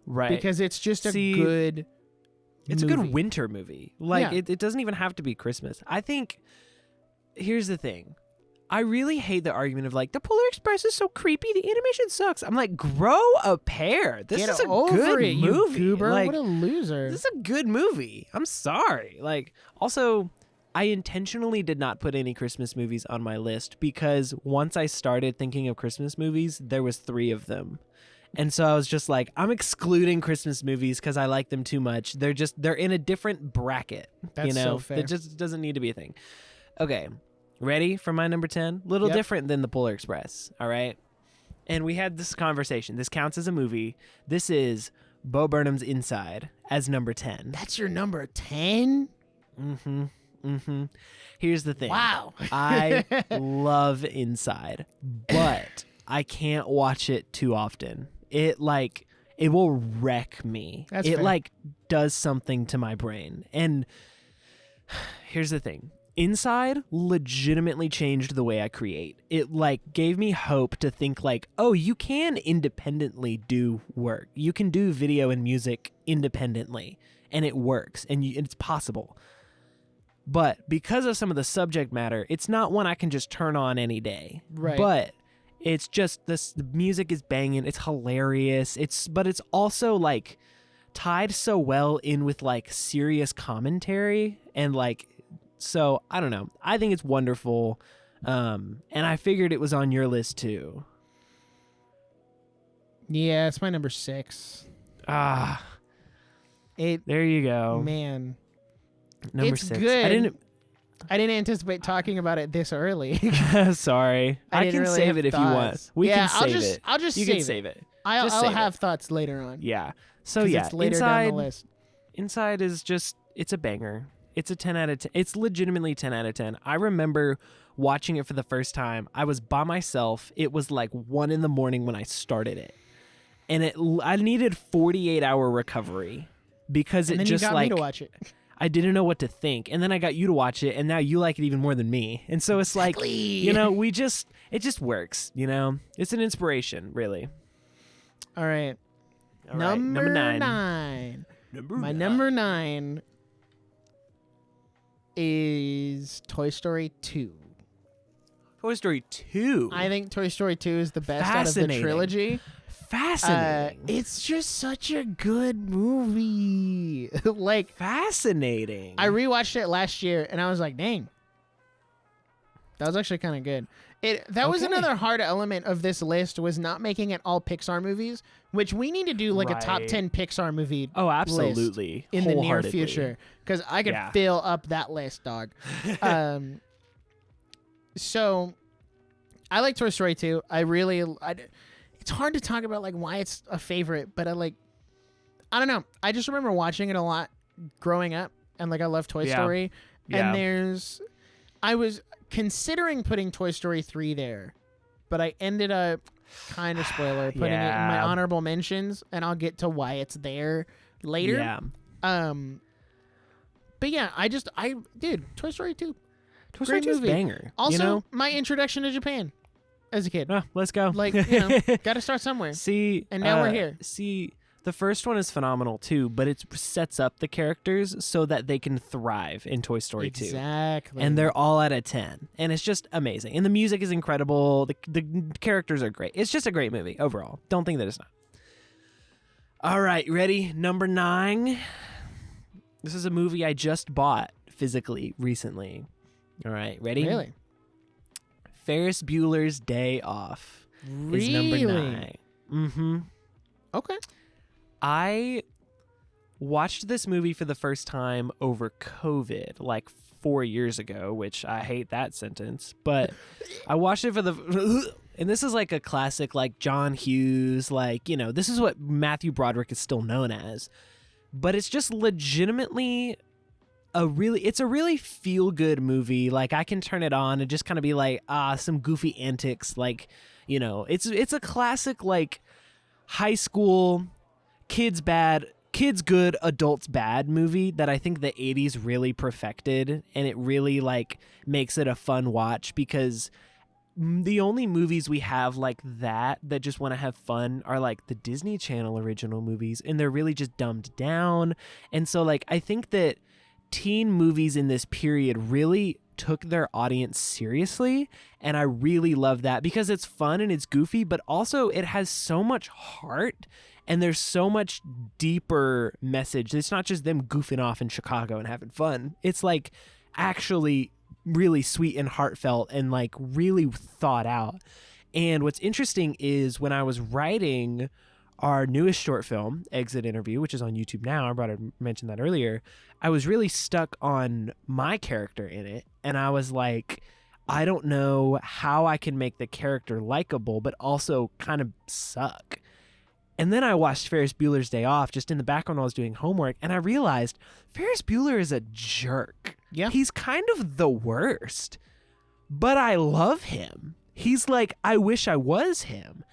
Right. Because it's just a good It's movie. a good winter movie. Like it doesn't even have to be Christmas. I think here's the thing. I really hate the argument of like the Polar Express is so creepy. The animation sucks. I'm like, grow a pair. This is a good movie. You goober. Like, what a loser. This is a good movie. I'm sorry. Like, also, I intentionally did not put any Christmas movies on my list because once I started thinking of Christmas movies, there was 3 of them. And so I was just like, I'm excluding Christmas movies because I like them too much. They're in a different bracket. That's so fair. That just doesn't need to be a thing. Okay. Ready for my number 10? Little different than the Polar Express, all right? And we had this conversation. This counts as a movie. This is Bo Burnham's Inside as number 10. That's your number 10? Here's the thing. Wow. I love Inside, but I can't watch it too often. It will wreck me. That's it fair. does something to my brain. And here's the thing. Inside legitimately changed the way I create. It gave me hope to think oh, you can independently do work. You can do video and music independently and it works and it's possible. But because of some of the subject matter, it's not one I can just turn on any day. Right. But it's just the music is banging. It's hilarious. But it's also tied so well in with serious commentary and so I don't know. I think it's wonderful. And I figured it was on your list too. Yeah, it's my number 6. There you go. Man. Number it's 6. Good. I didn't anticipate talking about it this early. Sorry. I can really save have it if you want. thoughts. We can I'll save just, it. I'll just you save can save it. I'll save have it. thoughts later on. Yeah. So 'Cause yeah, it's later down the list. Inside is just it's a banger. It's a 10 out of 10. It's legitimately 10 out of 10. I remember watching it for the first time. I was by myself. It was 1 a.m. when I started it. And I needed 48-hour recovery because And it then just you got me to watch it. I didn't know what to think. And then I got you to watch it and now you like it even more than me. And so it's Exactly. it just works, It's an inspiration, really. All right. All right, number 9. Number 9 is Toy Story 2. Toy Story 2. I think Toy Story 2 is the best out of the Fascinating. trilogy. Fascinating. It's just such a good movie. Fascinating. I rewatched it last year and I was like, dang. That was actually kind of good. That was another hard element of this list was not making it all Pixar movies, which we need to do a top Right. 10 Pixar movie Oh, absolutely. list in the near Wholeheartedly. future because I could Yeah. fill up that list, dog. So I like Toy Story 2. It's hard to talk about why it's a favorite, but I don't know. I just remember watching it a lot growing up and I love Toy Story. Yeah. And I was considering putting Toy Story 3 there, but I ended up kind of putting it in my honorable mentions, and I'll get to why it's there later. Yeah. But yeah, dude, Toy Story 2. Toy Story 2 is banger. Also, my introduction to Japan as a kid. Let's go. Got to start somewhere. See, And now we're here. See, the first one is phenomenal too, but it sets up the characters so that they can thrive in Toy Story 2. Exactly. And they're all at a 10. And it's just amazing. And the music is incredible. The characters are great. It's just a great movie overall. Don't think that it's not. All right, ready? Number 9. This is a movie I just bought physically recently. All right, ready? Really? Ferris Bueller's Day Off is number 9. Mm-hmm. Okay. I watched this movie for the first time over COVID 4 years ago, which I hate that sentence, but I watched it and this is a classic John Hughes, this is what Matthew Broderick is still known as, but it's just legitimately it's a really feel good movie. I can turn it on and just kind of be some goofy antics, it's a classic high school, kids good, adults bad movie that I think the 80s really perfected, and it really like makes it a fun watch because the only movies we have like that just want to have fun are like the Disney Channel original movies, and they're really just dumbed down. And so like I think that teen movies in this period really took their audience seriously, and I really love that because it's fun and it's goofy, but also it has so much heart and there's so much deeper message. It's not just them goofing off in Chicago and having fun. It's like actually really sweet and heartfelt and like really thought out. And what's interesting is when I was writing our newest short film, Exit Interview, which is on YouTube now, I mentioned that earlier, I was really stuck on my character in it. And I was like, I don't know how I can make the character likable, but also kind of suck. And then I watched Ferris Bueller's Day Off just in the background while I was doing homework, and I realized Ferris Bueller is a jerk. Yeah. He's kind of the worst, but I love him. He's like, I wish I was him.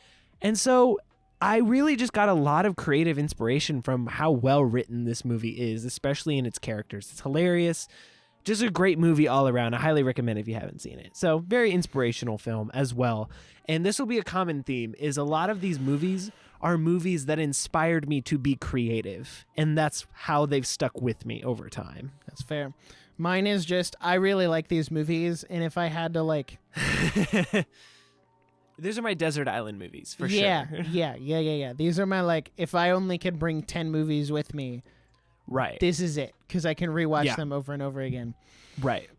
And so I really just got a lot of creative inspiration from how well written this movie is, especially in its characters. It's hilarious. Just a great movie all around. I highly recommend if you haven't seen it. So very inspirational film as well. And this will be a common theme, is a lot of these movies are movies that inspired me to be creative. And that's how they've stuck with me over time. That's fair. Mine is just, I really like these movies, and if I had to like... These are my desert island movies, for sure. Yeah. These are my, like, if I only could bring 10 movies with me, right, this is it, because I can rewatch them over and over again. Right.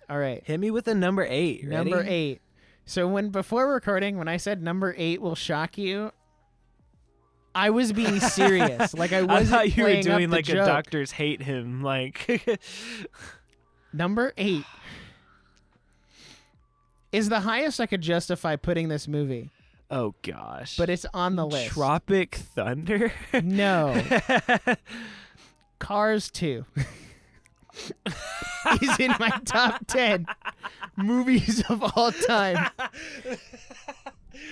All right. Hit me with a number 8. Ready? Number 8. So before recording, when I said number 8 will shock you, I was being serious. Like I wasn't. I thought you were playing doing up the like joke. a doctors hate him. Like Number 8 is the highest I could justify putting this movie. Oh gosh. But it's on the list. Tropic Thunder? No. Cars 2 is in my top 10 movies of all time.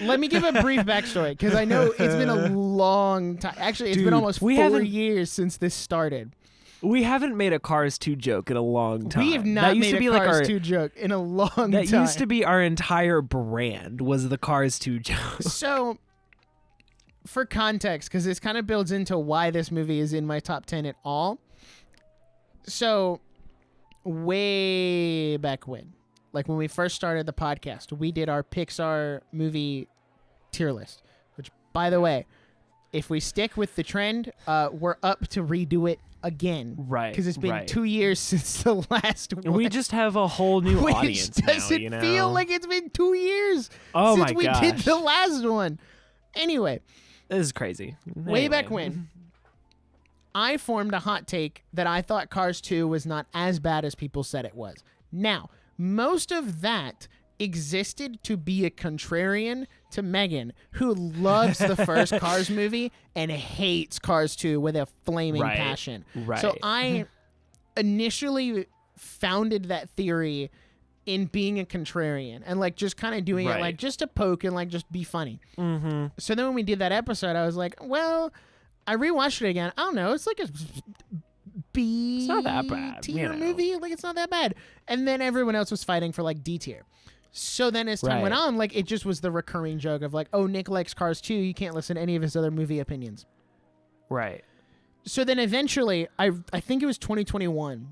Let me give a brief backstory, because I know it's been a long time. Actually, it's been almost 4 years since this started. We haven't made a Cars 2 joke in a long time. We have not made a Cars 2 joke in a long time. That used to be our entire brand, was the Cars 2 joke. So, for context, because this kind of builds into why this movie is in my top 10 at all. So, way back when, like when we first started the podcast, we did our Pixar movie tier list, which, by the way, if we stick with the trend, we're up to redo it again. Right. Because it's been 2 years since the last one. We just have a whole new audience now, doesn't you know? feel like it's been 2 years since we did the last one. Anyway. This is crazy. Way back when, I formed a hot take that I thought Cars 2 was not as bad as people said it was. Now, most of that existed to be a contrarian to Megan, who loves the first Cars movie and hates Cars 2 with a flaming passion. Right. So I initially founded that theory in being a contrarian and like just kind of doing it like just to poke and like just be funny. Mm-hmm. So then when we did that episode, I was like, well, I rewatched it again. I don't know. It's like a B it's not that bad, tier movie. Like it's not that bad. And then everyone else was fighting for like D tier. So then as time went on, like it just was the recurring joke of like, oh, Nick likes Cars 2. You can't listen to any of his other movie opinions. Right. So then eventually, I think it was 2021,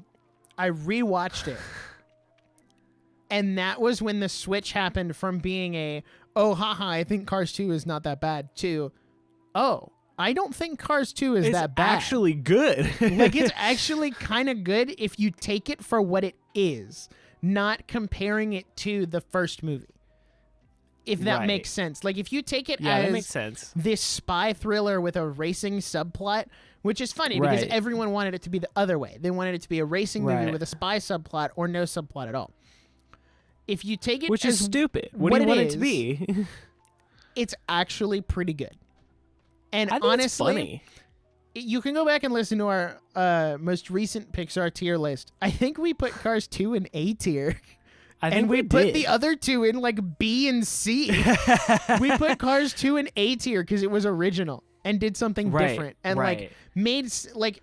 I rewatched it. And that was when the switch happened from being I think Cars 2 is not that bad, to, oh, I don't think Cars 2 is that bad. It's actually good. Like, it's actually kind of good if you take it for what it is, not comparing it to the first movie. If that makes sense. Like, if you take it as that makes sense. This spy thriller with a racing subplot, which is funny because everyone wanted it to be the other way. They wanted it to be a racing movie with a spy subplot or no subplot at all. If you take it which as is stupid. What do you want it to be? It's actually pretty good. And I think honestly, it's funny. You can go back and listen to our most recent Pixar tier list. I think we put Cars 2 in A tier. I think and we we put did. the other two in like B and C. We put Cars 2 in A tier because it was original and did something different and like made like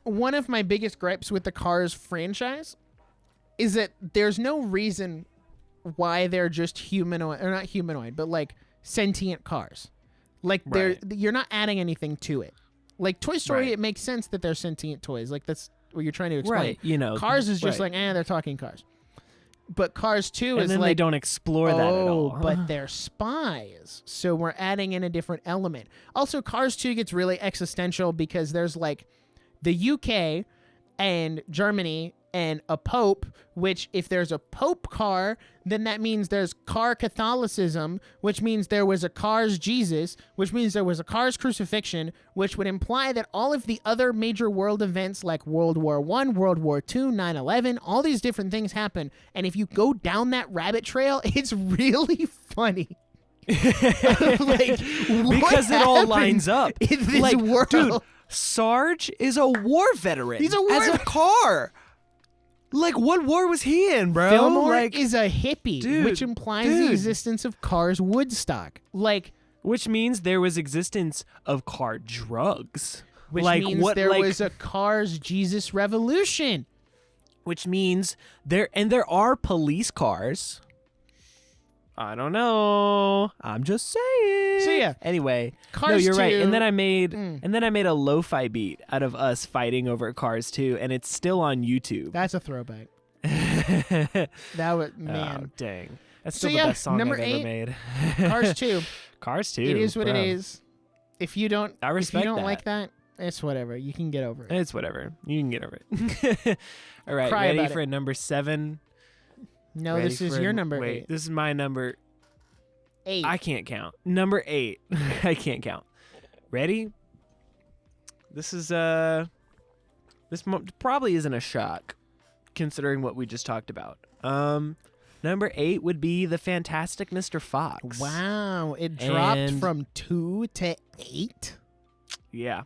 one of my biggest gripes with the Cars franchise is that there's no reason why they're just humanoid or not humanoid, but like sentient cars. Like you're not adding anything to it. Like Toy Story, it makes sense that they're sentient toys. Like that's what you're trying to explain. Right, you know. Cars is just like, they're talking cars. But Cars 2 and is then like, they don't explore that at all. but they're spies. So we're adding in a different element. Also, Cars 2 gets really existential because there's like the UK and Germany and a pope, which if there's a pope car, then that means there's car Catholicism, which means there was a Cars Jesus, which means there was a Cars crucifixion, which would imply that all of the other major world events like World War I, World War II, 9/11, all these different things happen. And if you go down that rabbit trail, it's really funny. Like, because it all lines up. In this like, world. Dude, Sarge is a war veteran. He's a war as a car. Like, what war was he in, bro? Fillmore like, is a hippie, dude, which implies the existence of Cars Woodstock. Like, which means there was existence of car drugs. Which like, means what, there like, was a Cars Jesus Revolution. Which means there are police cars. I don't know. I'm just saying. So yeah. Anyway, Cars no, you're 2, right. And then I made a lo-fi beat out of us fighting over Cars 2, and it's still on YouTube. That's a throwback. That was man. Oh, dang. That's So still yeah, the best song number I've 8, ever made. Cars 2. Cars 2. It is what bro. it is. If you don't I respect if you don't that. like that, it's whatever. You can get over it. It's whatever. You can get over it. All right, Cry ready about for number 7? No, Ready this is for your number wait, 8. This is my number 8. I can't count. Number 8. I can't count. Ready? This is probably isn't a shock considering what we just talked about. Number 8 would be The Fantastic Mr. Fox. Wow, it dropped And- from 2 to 8? Yeah.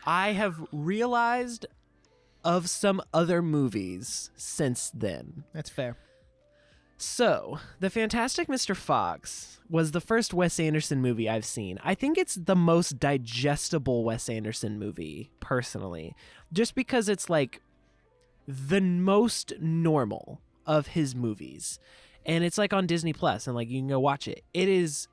I have realized of some other movies since then. That's fair. So, The Fantastic Mr. Fox was the first Wes Anderson movie I've seen. I think it's the most digestible Wes Anderson movie, personally. Just because it's like the most normal of his movies. And it's like on Disney Plus, and like you can go watch it. It is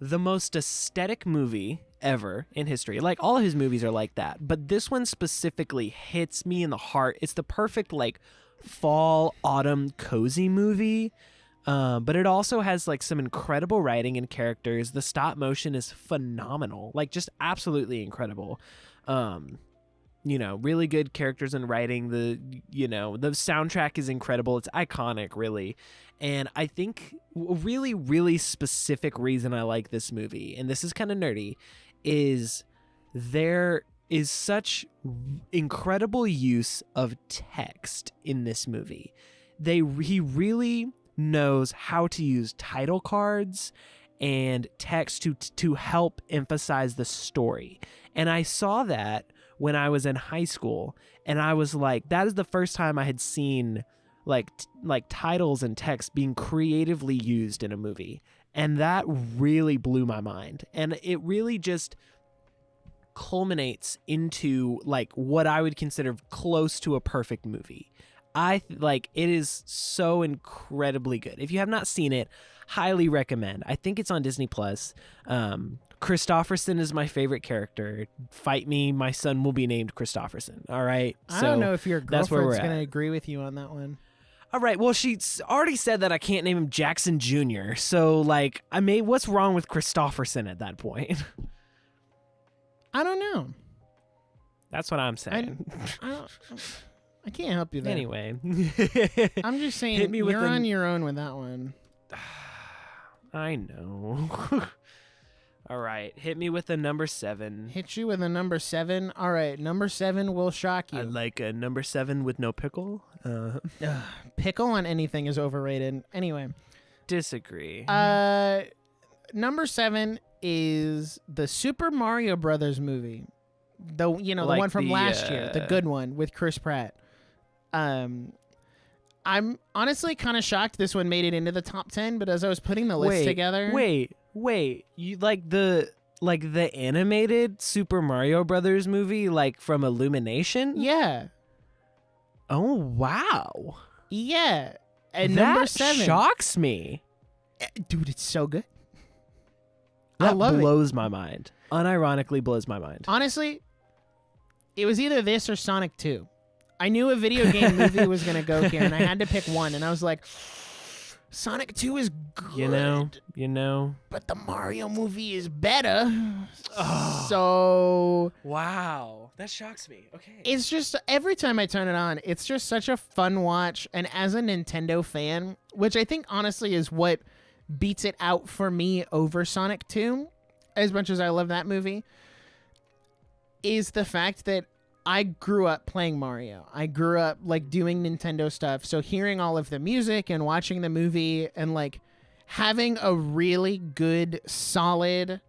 the most aesthetic movie ever in history. Like all of his movies are like that, but this one specifically hits me in the heart. It's the perfect like fall, autumn, cozy movie. But it also has like some incredible writing and characters. The stop motion is phenomenal, like just absolutely incredible. Really good characters and writing. The soundtrack is incredible. It's iconic, really. And I think a really, really specific reason I like this movie, and this is kind of nerdy, is there is such incredible use of text in this movie. He really knows how to use title cards and text to help emphasize the story. And I saw that when I was in high school, and I was like, that is the first time I had seen like titles and text being creatively used in a movie. And that really blew my mind. And it really just culminates into like what I would consider close to a perfect movie. It is so incredibly good. If you have not seen it, highly recommend. I think it's on Disney Plus. Christopherson is my favorite character. Fight me, my son will be named Christopherson. All right. I don't know if your that's where girlfriend's we're going to at. agree with you on that one. All right. Well, she's already said that I can't name him Jackson Jr. So like, what's wrong with Christopherson at that point? I don't know. That's what I'm saying. I can't help you there. Anyway, I'm just saying Hit me with you're an- on your own with that one. I know. All right, hit me with a number 7. Hit you with a number 7. All right, number 7 will shock you. I like a number 7 with no pickle. Pickle on anything is overrated. Anyway, Disagree. number 7 is the Super Mario Brothers movie. The Like one from the, last year, the good one with Chris Pratt. I'm honestly kind of shocked this one made it into the top 10, but as I was putting the list together... Wait. You like the animated Super Mario Brothers movie, like from Illumination? Yeah. Oh, wow. Yeah. And that number 7. shocks me. Dude, it's so good. That I love blows my mind. Unironically blows my mind. Honestly, it was either this or Sonic 2. I knew a video game movie was going to go here, and I had to pick one. And I was like, Sonic 2 is good. You know. But the Mario movie is better. Oh. So... Wow. That shocks me. Okay. It's just, every time I turn it on, it's just such a fun watch. And as a Nintendo fan, which I think honestly is what beats it out for me over Sonic 2, as much as I love that movie, is the fact that I grew up playing Mario. I grew up like doing Nintendo stuff. So hearing all of the music and watching the movie and like having a really good, solid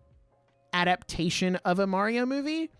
adaptation of a Mario movie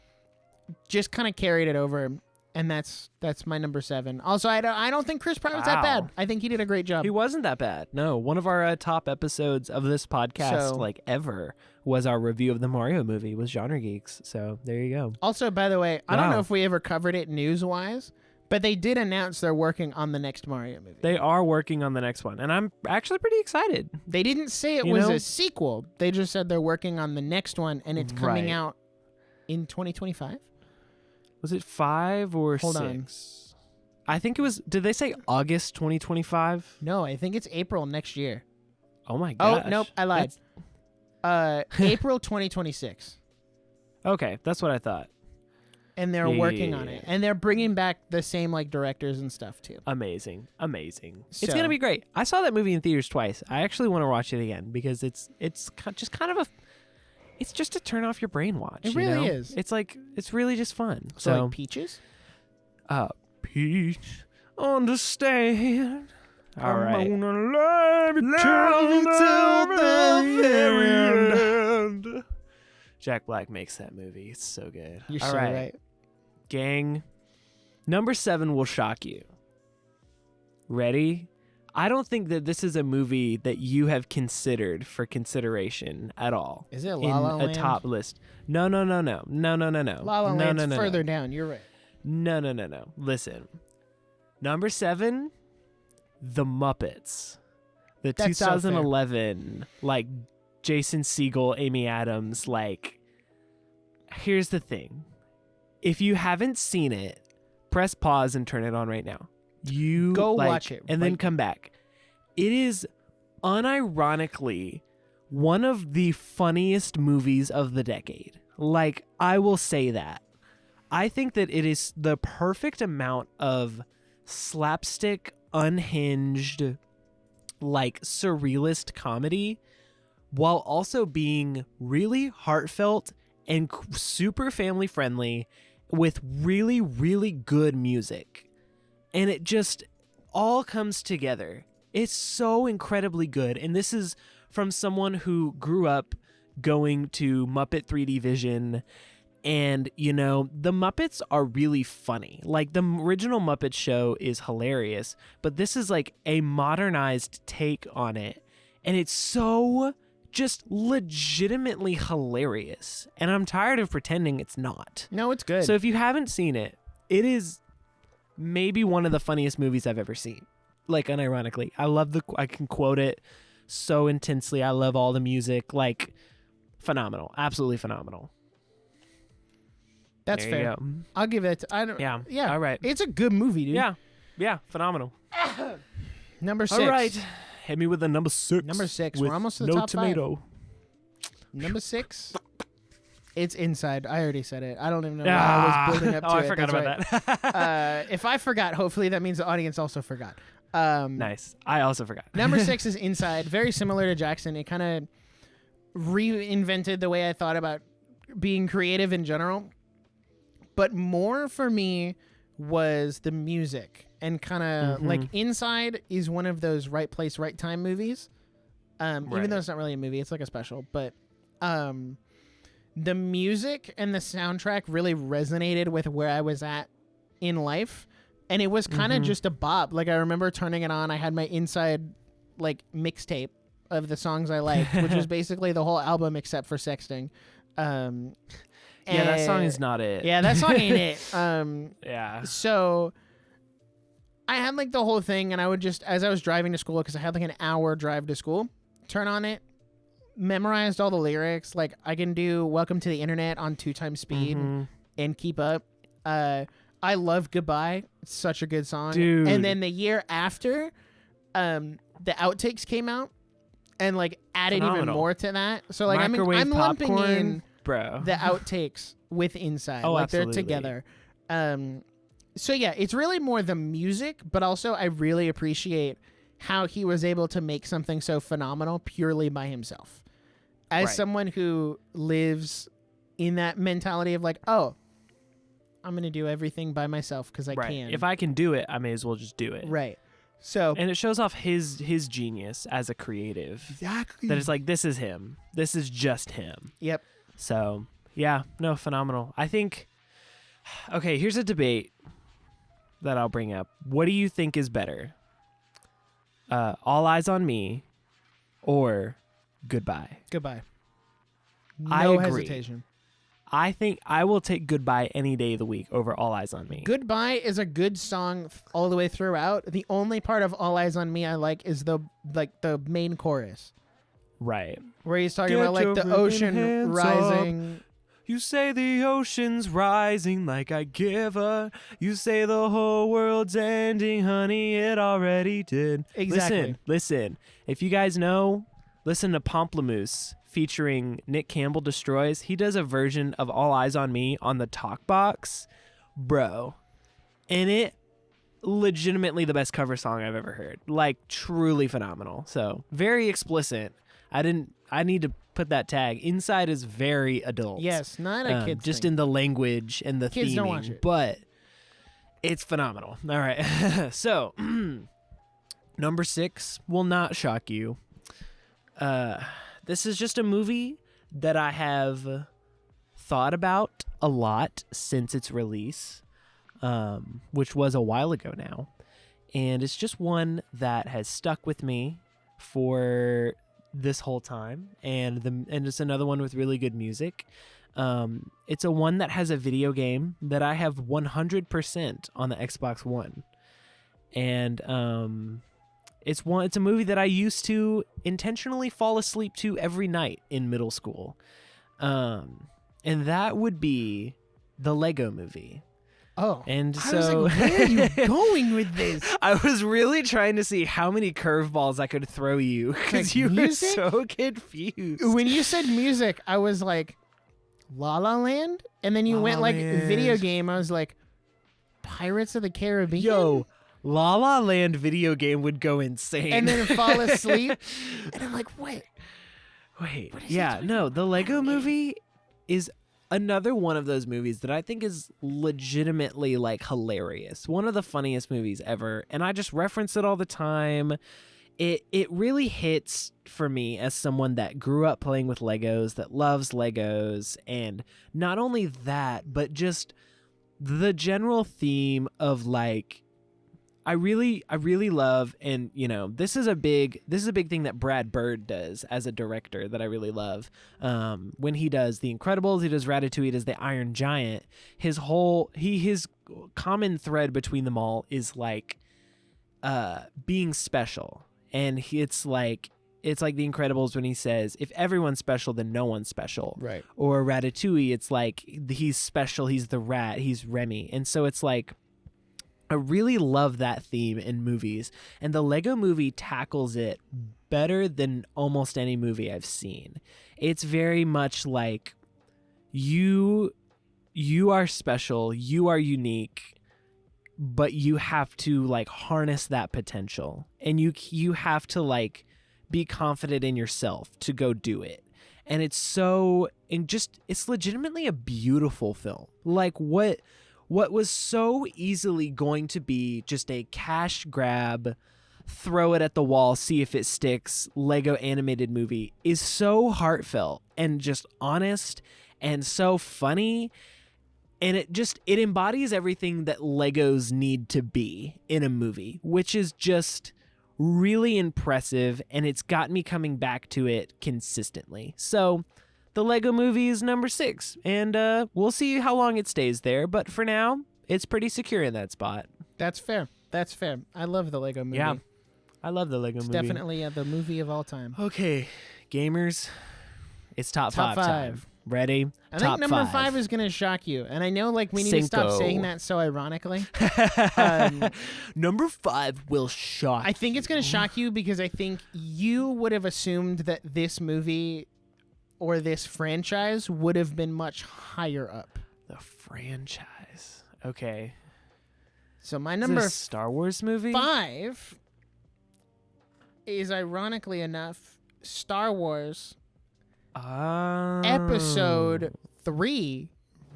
just kind of carried it over. And that's my number 7. Also, I don't think Chris Pratt was that bad. I think he did a great job. He wasn't that bad. No, one of our top episodes of this podcast, ever, was our review of the Mario movie with Genre Geeks. So there you go. Also, by the way, I don't know if we ever covered it news-wise, but they did announce they're working on the next Mario movie. They are working on the next one, and I'm actually pretty excited. They didn't say it was a sequel. They just said they're working on the next one, and it's coming out in 2025. Was it 5 or 6? Hold on. I think it was. Did they say August 2025? No, I think it's April next year. Oh my gosh. Oh, nope, I lied. April 2026. Okay, that's what I thought. And they're working on it. And they're bringing back the same like directors and stuff too. Amazing. So, It's going to be great. I saw that movie in theaters twice. I actually want to watch it again because it's just kind of a... It's just to turn off your brain watch. It really is. It's like, it's really just fun. So like Peaches? Peach, understand. All right. I'm gonna love you till the very end. Jack Black makes that movie. It's so good. You're All so right. right. Gang, number 7 will shock you. Ready? I don't think that this is a movie that you have considered for consideration at all. Is it La La in Land? a top list? No. La La Land's further down. You're right. No. Listen. Number 7, The Muppets. The That's 2011, like, Jason Segel, Amy Adams, like, here's the thing. If you haven't seen it, press pause and turn it on right now. You go watch it and then come back. It is unironically one of the funniest movies of the decade. Like, I will say that. I think that it is the perfect amount of slapstick, unhinged, like surrealist comedy while also being really heartfelt and super family friendly with really, really good music. And it just all comes together. It's so incredibly good. And this is from someone who grew up going to Muppet 3D Vision. And, you know, the Muppets are really funny. Like, the original Muppet Show is hilarious. But this is like a modernized take on it. And it's so just legitimately hilarious. And I'm tired of pretending it's not. No, it's good. So if you haven't seen it, it is maybe one of the funniest movies I've ever seen. Like, unironically. I can quote it so intensely. I love all the music. Like, phenomenal. Absolutely phenomenal. That's fair. I'll give it. Yeah. All right. It's a good movie, dude. Yeah. Phenomenal. Number 6. All right. Hit me with the number 6. Number 6. We're almost to the top 5. No tomato. Number 6. It's Inside. I already said it. I don't even know why I was building up to it. I forgot about that. If I forgot, hopefully that means the audience also forgot. Nice. I also forgot. Number 6 is Inside. Very similar to Jackson. It kind of reinvented the way I thought about being creative in general. But more for me was the music. And kind of like Inside is one of those right place, right time movies. Even though it's not really a movie, it's like a special. But the music and the soundtrack really resonated with where I was at in life And it was kind of Mhm. just a bop. Like I remember turning it on. I had my inside like mixtape of the songs I liked, which was basically the whole album except for Sexting. Yeah, that song is not it. Yeah, that song ain't it. Yeah. So I had like the whole thing, and I would just, as I was driving to school, because I had like an hour drive to school, turn on it, memorized all the lyrics. Like I can do "Welcome to the Internet" on 2x speed Mhm. and keep up. I love "Goodbye." It's such a good song. Dude. And then the year after, the outtakes came out and like added even Phenomenal. more to that. So like Microwave I'm lumping popcorn, in bro. the outtakes with Inside. Oh, like absolutely. they're together. So yeah, it's really more the music, but also I really appreciate how he was able to make something so phenomenal purely by himself. As Right. someone who lives in that mentality of like, oh, I'm going to do everything by myself because I Right. can. If I can do it, I may as well just do it. Right. So And it shows off his genius as a creative. exactly. That it's like, this is him. This is just him. Yep. So, yeah, no, phenomenal. I think, okay, here's a debate that I'll bring up. What do you think is better? All Eyes on Me or Goodbye? Goodbye. I No agree. hesitation. I think I will take Goodbye any day of the week over All Eyes on Me. Goodbye is a good song all the way throughout. The only part of All Eyes on Me I like is the main chorus Right. where he's talking Get about like your the ribbon ocean hands rising. You say the ocean's rising like I give a. You say the whole world's ending, honey, it already did. Exactly. Listen. If you guys know, listen to Pomplamoose featuring Nick Campbell Destroys. He does a version of All Eyes on Me on the talk box. Bro. And it legitimately the best cover song I've ever heard. Like truly phenomenal. So very explicit. I need to put that tag. Inside is very adult. Yes, not a kid's just thing. in the language and the Kids theming, don't watch it. but it's phenomenal. All right. So, number 6 will not shock you. This is just a movie that I have thought about a lot since its release, which was a while ago now. And it's just one that has stuck with me for this whole time, and it's another one with really good music. It's a one that has a video game that I have 100% on the Xbox One, and it's a movie that I used to intentionally fall asleep to every night in middle school, and that would be the Lego Movie. Oh, And I was so like, where are you going with this? I was really trying to see how many curveballs I could throw you because Like you were music? so confused. When you said music, I was like, La La Land, and then you La went La like Land. video game. I was like, Pirates of the Caribbean. Yo, La La Land video game would go insane. And then fall asleep, and I'm like, wait. Wait, What is he yeah, talking no, the about? Lego Movie is another one of those movies that I think is legitimately like hilarious. One of the funniest movies ever, and I just reference it all the time. It really hits for me as someone that grew up playing with Legos, that loves Legos, and not only that, but just the general theme of like I really love, and you know, this is a big thing that Brad Bird does as a director that I really love. When he does The Incredibles, he does Ratatouille, he does The Iron Giant. His common thread between them all is like being special, and it's like The Incredibles when he says, "If everyone's special, then no one's special." Right. Or Ratatouille, it's like he's special, he's the rat, he's Remy, and so it's like. I really love that theme in movies, and the Lego Movie tackles it better than almost any movie I've seen. It's very much like you are special, you are unique, but you have to like harness that potential, and you have to like be confident in yourself to go do it. And it's legitimately a beautiful film. Like what was so easily going to be just a cash grab, throw it at the wall, see if it sticks, Lego animated movie is so heartfelt and just honest and so funny. And it embodies everything that Legos need to be in a movie, which is just really impressive, and it's got me coming back to it consistently. So the Lego movie is number 6, and we'll see how long it stays there, but for now, it's pretty secure in that spot. That's fair. That's fair. I love the Lego movie. Yeah, I love the Lego It's movie. definitely the movie of all time. Okay, gamers, it's top 5 time. Ready? I think number 5 is going to shock you. And I know we need to stop saying that so ironically. Number 5 will shock I think it's going to shock you because I think you would have assumed that this movie or this franchise would have been much higher up. The franchise. Okay. So my number Star Wars movie? 5 is, ironically enough, Star Wars Episode 3,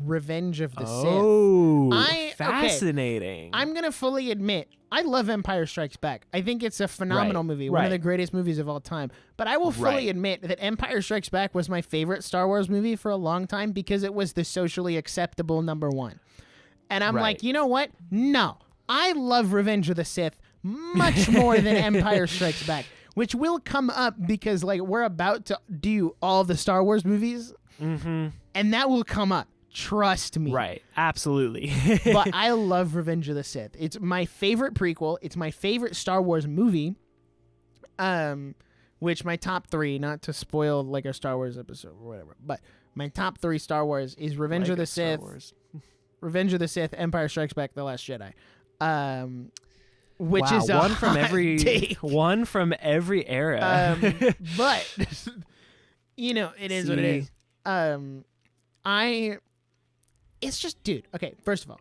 Revenge of the Sith. Oh, Okay, fascinating. I'm going to fully admit, I love Empire Strikes Back. I think it's a phenomenal movie, one of the greatest movies of all time. But I will fully admit that Empire Strikes Back was my favorite Star Wars movie for a long time because it was the socially acceptable number 1. And I'm like, you know what? No, I love Revenge of the Sith much more than Empire Strikes Back. Which will come up because we're about to do all the Star Wars movies, and that will come up. Trust me. Right, absolutely. But I love Revenge of the Sith. It's my favorite prequel. It's my favorite Star Wars movie. Which my top 3, not to spoil a Star Wars episode or whatever, but my top 3 Star Wars is Revenge of the Sith, Revenge of the Sith, Empire Strikes Back, The Last Jedi. Which is one from every era. But it is what it is. It's just, dude. Okay, first of all,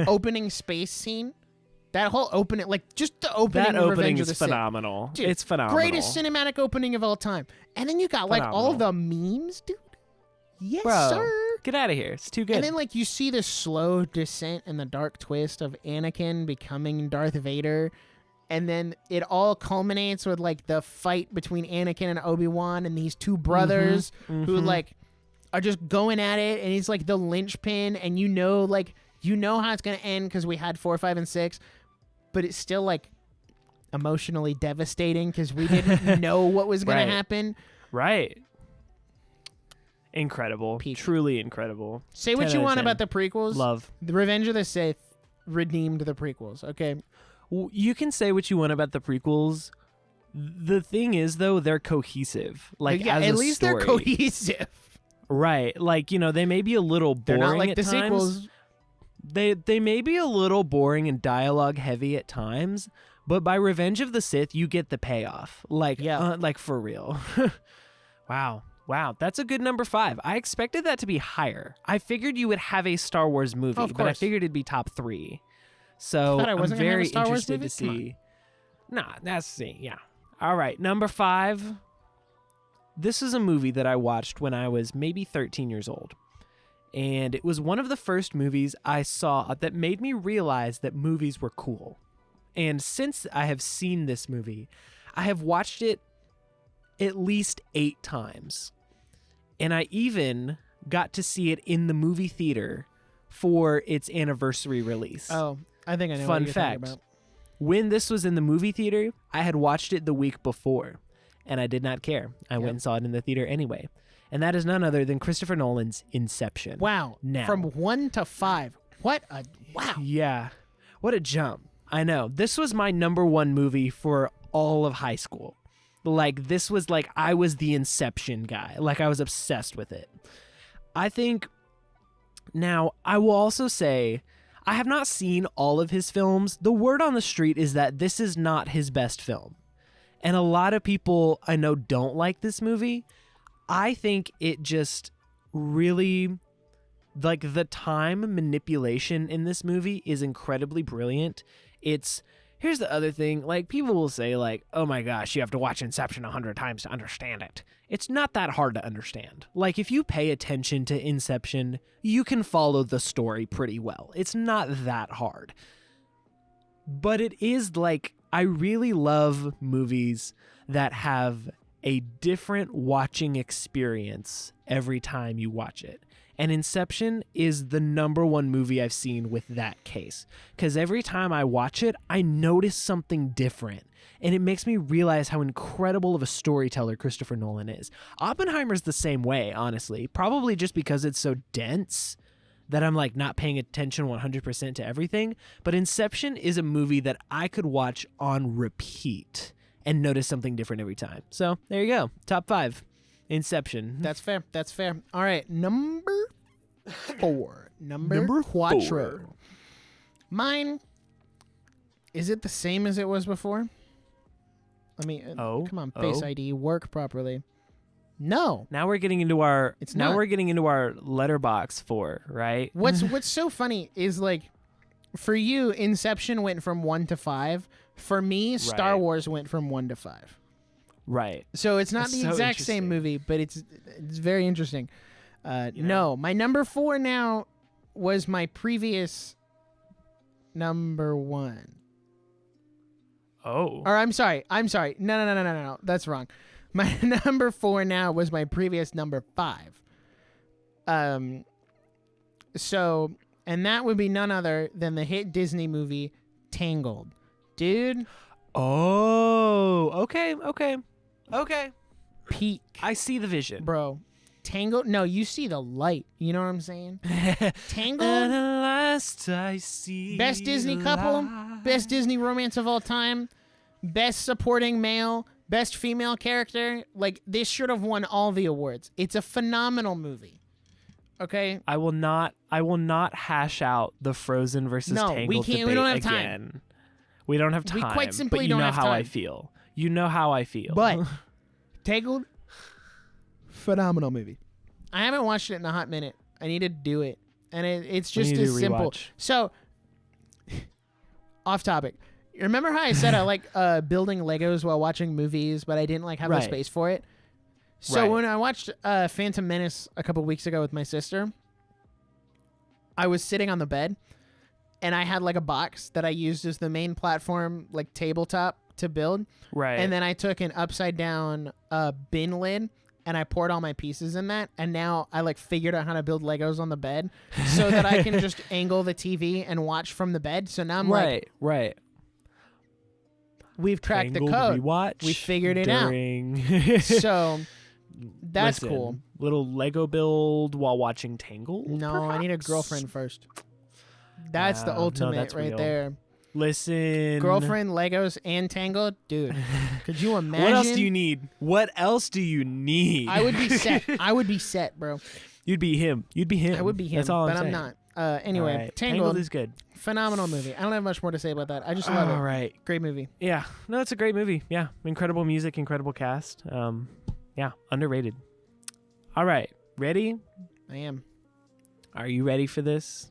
opening space scene. That whole opening, just the opening. That of opening Revenge is of the phenomenal. Sith. Dude, it's phenomenal. Greatest cinematic opening of all time. And then you got all the memes, dude. Yes, Bro, sir. Get out of here. It's too good. And then you see the slow descent and the dark twist of Anakin becoming Darth Vader. And then it all culminates with the fight between Anakin and Obi-Wan and these two brothers who are just going at it. And he's the linchpin, and you know how it's going to end because we had 4, 5, and 6. But it's still emotionally devastating because we didn't know what was going to happen. Right. Incredible. Peak. Truly incredible. Say what you want about the prequels. Love. The Revenge of the Sith redeemed the prequels, okay? You can say what you want about the prequels. The thing is, though, they're cohesive. As at a least story. they're cohesive. Right. They may be a little boring They're not like at the times. sequels. They may be a little boring and dialogue heavy at times, but by Revenge of the Sith, you get the payoff. For real. Wow, that's a good number 5. I expected that to be higher. I figured you would have a Star Wars movie, but I figured it'd be top 3. So I'm very interested to see. Yeah. All right, number 5. This is a movie that I watched when I was maybe 13 years old. And it was one of the first movies I saw that made me realize that movies were cool. And since I have seen this movie, I have watched it at least 8 times. And I even got to see it in the movie theater for its anniversary release. Oh, I think I know Fun what you're fact, talking about. When this was in the movie theater, I had watched it the week before, and I did not care. I went and saw it in the theater anyway. And that is none other than Christopher Nolan's Inception. Wow. Now. From 1 to 5. What a... Wow. Yeah. What a jump. I know. This was my number 1 movie for all of high school. This was I was the Inception guy. I was obsessed with it. I think... Now, I will also say, I have not seen all of his films. The word on the street is that this is not his best film. And a lot of people I know don't like this movie. I think it just really... the time manipulation in this movie is incredibly brilliant. Here's the other thing, people will say, oh my gosh, you have to watch Inception 100 times to understand it. It's not that hard to understand. If you pay attention to Inception, you can follow the story pretty well. It's not that hard. But it is I really love movies that have a different watching experience every time you watch it. And Inception is the #1 movie I've seen with that case. Because every time I watch it, I notice something different. And it makes me realize how incredible of a storyteller Christopher Nolan is. Oppenheimer's the same way, honestly. Probably just because it's so dense that I'm like not paying attention 100% to everything. But Inception is a movie that I could watch on repeat and notice something different every time. So there you go. Top 5. Inception. That's fair. That's fair. All right. Number 4. Number quattro. 4. Mine. Is it the same as it was before? Let me. Come on, Face ID, work properly. No. Now we're getting into our. It's now not. we're getting into our letterbox 4, right? What's so funny is like, for you, Inception went from 1 to 5. For me, Star Right. Wars went from 1 to 5. Right. So it's not That's the so exact same interesting. movie, but it's very interesting. You know? No, my number 4 now was my previous number 1. Oh. Or I'm sorry. No. That's wrong. My number 4 now was my previous number 5. So, and that would be none other than the hit Disney movie Tangled. Dude, Oh. Okay. peak, I see the vision. bro. Tangled? No, you see the light. You know what I'm saying? Tangled? At last I see Best Disney the couple, light. best Disney romance of all time, best supporting male, best female character. Like, this should have won all the awards. It's a phenomenal movie. Okay? I will not hash out the Frozen versus No, Tangled we can't- debate we don't have time. again. We don't have time. We quite simply but you don't know have how I time. feel. You know how I feel. But Tangled, phenomenal movie. I haven't watched it in a hot minute. I need to do it. And it's We just need to as simple. rewatch. So, off topic. Remember how I said I like building Legos while watching movies, but I didn't like have the Right. space for it? So Right. when I watched Phantom Menace a couple weeks ago with my sister, I was sitting on the bed, and I had like a box that I used as the main platform, like tabletop to build. right. And then I took an upside down bin lid and I poured all my pieces in that. And now I like figured out how to build Legos on the bed so that I can just angle the TV and watch from the bed. So now I'm like, right. we've cracked Tangled the code. rewatch We figured it out. during... So that's Listen, cool. Little Lego build while watching Tangled? No, I need a perhaps? girlfriend first. That's the No, ultimate that's right real. there. Listen. Girlfriend, Legos, and Tangled. Dude, could you imagine? What else do you need? What else do you need? I would be set. I would be set, bro. You'd be him. I would be him, That's all but I'm I'm saying. not. Anyway, All right. Tangled, is good. phenomenal movie. I don't have much more to say about that. I just love All it. right. Great movie. Yeah. No, it's a great movie. Yeah. Incredible music, incredible cast. Yeah, underrated. All right. Ready? I am. Are you ready for this?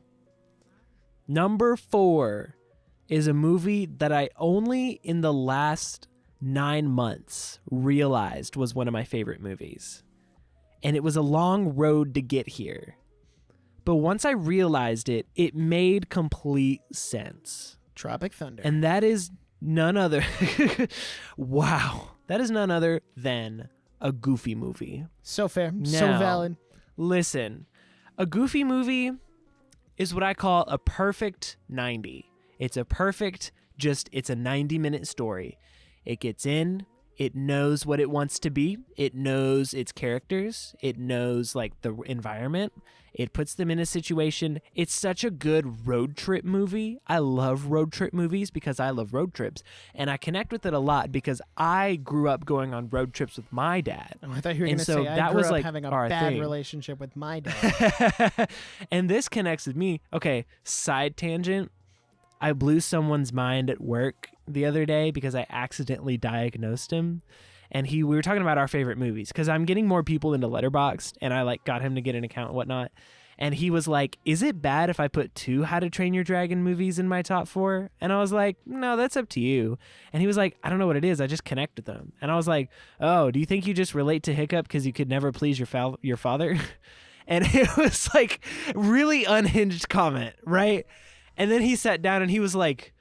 Number 4 is a movie that I only in the last 9 months realized was one of my favorite movies. And it was a long road to get here. But once I realized it, it made complete sense. Tropic Thunder. And that is none other. Wow. That is none other than a Goofy movie. so fair. So Now, valid. Listen, a Goofy movie is what I call a perfect 90. It's a perfect, it's a 90-minute story. It gets in, it knows what it wants to be, it knows its characters, it knows like the environment, it puts them in a situation. It's such a good road trip movie. I love road trip movies because I love road trips, and I connect with it a lot because I grew up going on road trips with my dad. Oh, I thought you were going and to so say I that grew was up like having a our bad thing. relationship with my dad. And this connects with me. Okay, side tangent. I blew someone's mind at work the other day because I accidentally diagnosed him. And we were talking about our favorite movies because I'm getting more people into Letterboxd, and I like got him to get an account and whatnot. And he was like, is it bad if I put 2 How to Train Your Dragon movies in my top 4? And I was like, no, that's up to you. And he was like, I don't know what it is. I just connect with them. And I was like, oh, do you think you just relate to Hiccup because you could never please your father? And it was like really unhinged comment, right? And then he sat down and he was like,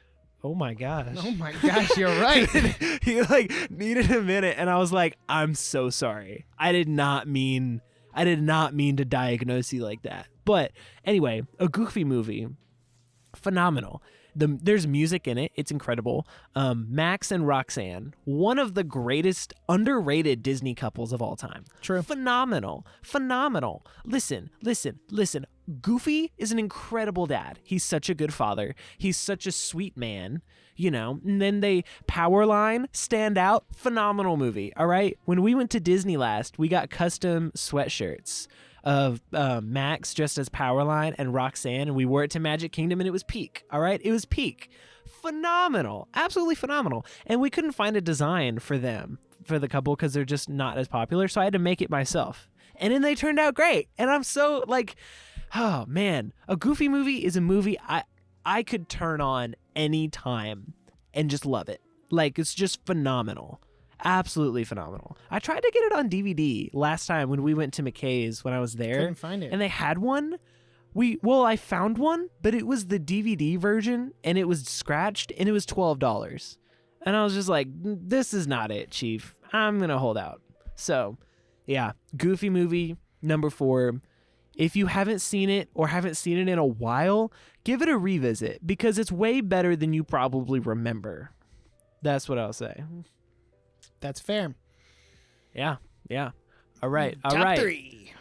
oh my gosh. Oh my gosh, you're right. He like needed a minute, and I was like, I'm so sorry. I did not mean I did not mean to diagnose you like that. But anyway, a Goofy movie, phenomenal. There's music in it. It's incredible. Max and Roxanne, one of the greatest underrated Disney couples of all time. True. Phenomenal. Listen. Goofy is an incredible dad. He's such a good father. He's such a sweet man, you know. And then they Powerline, stand out, phenomenal movie. All right. When we went to Disney last, we got custom sweatshirts of Max dressed as Powerline and Roxanne, and we wore it to Magic Kingdom, and it was peak. All right, it was peak. Phenomenal, absolutely phenomenal. And we couldn't find a design for them, for the couple, because they're just not as popular. So I had to make it myself, and then they turned out great. And I'm so like, oh man, a Goofy movie is a movie I could turn on any time and just love it. Like, it's just phenomenal. Absolutely phenomenal. I tried to get it on DVD last time when we went to McKay's when I was there. Couldn't find it. And they had one. I found one, but it was the DVD version and it was scratched and it was $12. And I was just like, this is not it, Chief. I'm going to hold out. So, yeah, Goofy movie number 4. If you haven't seen it or haven't seen it in a while, give it a revisit because it's way better than you probably remember. That's what I'll say. That's fair. Yeah. All right. Top 3.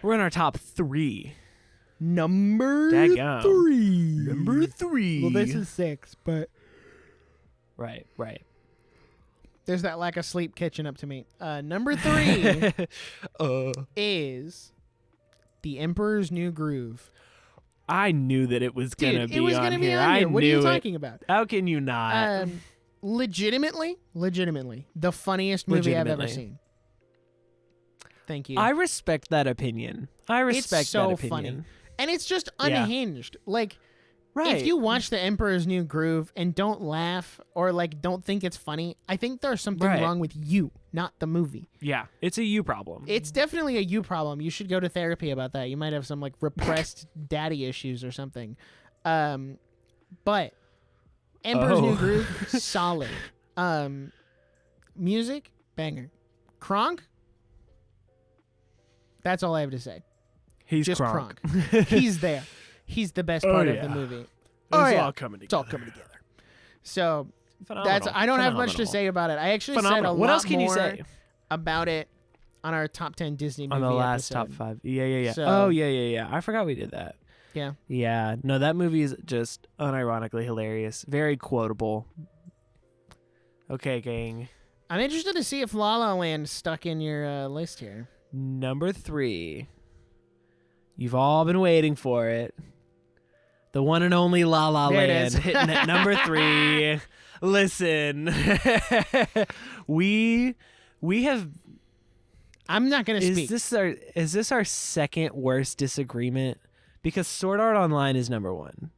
We're in our top 3. Number Daggum. 3. Number 3. Well, this is 6, but right. there's that lack of sleep catching up to me. Number 3 is The Emperor's New Groove. I knew that it was gonna be on here. I What are you knew talking about? How can you not? Legitimately, the funniest movie I've ever seen. Thank you. I respect that opinion. It's so funny. And it's just unhinged. Like, if you watch The Emperor's New Groove and don't laugh or like don't think it's funny, I think there's something wrong with you, not the movie. Yeah, it's a you problem. It's definitely a you problem. You should go to therapy about that. You might have some like repressed daddy issues or something. But Emperor's New Groove, solid. Music, banger. Kronk, that's all I have to say. He's just Kronk. He's there. He's the best part of the movie. It's all coming together. It's all coming together. So Phenomenal. I don't have much to say about it. I actually said a what lot else can more you say about it on our top 10 Disney movie on the last episode. top 5. Yeah. So, yeah. I forgot we did that. Yeah. Yeah. No, that movie is just unironically hilarious. Very quotable. Okay, gang. I'm interested to see if La La Land stuck in your list here. Number 3. You've all been waiting for it. The one and only La La Land hitting at number 3. Listen, we have. I'm not gonna speak. Is this our second worst disagreement? Because Sword Art Online is number 1.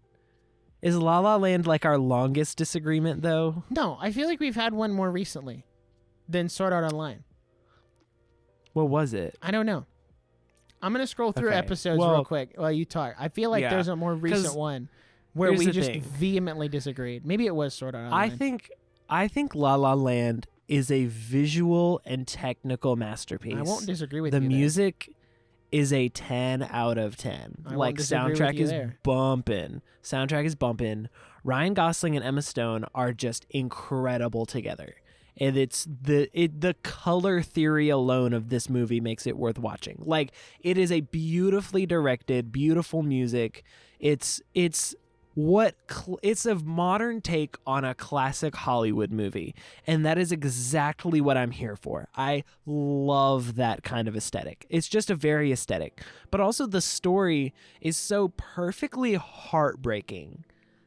Is La La Land like our longest disagreement though? No, I feel like we've had one more recently than Sword Art Online. What was it? I don't know. I'm going to scroll through episodes real quick while you talk. I feel like there's a more recent one where we just vehemently disagreed. Maybe it was Sword Art Online. I think La La Land is a visual and technical masterpiece. I won't disagree with you. The music is a 10 out of 10. Like, soundtrack is bumping. Soundtrack is bumping. Ryan Gosling and Emma Stone are just incredible together. And it's the color theory alone of this movie makes it worth watching. Like, it is a beautifully directed, beautiful music. It's a modern take on a classic Hollywood movie, and that is exactly what I'm here for. I love that kind of aesthetic. It's just a very aesthetic, but also the story is so perfectly heartbreaking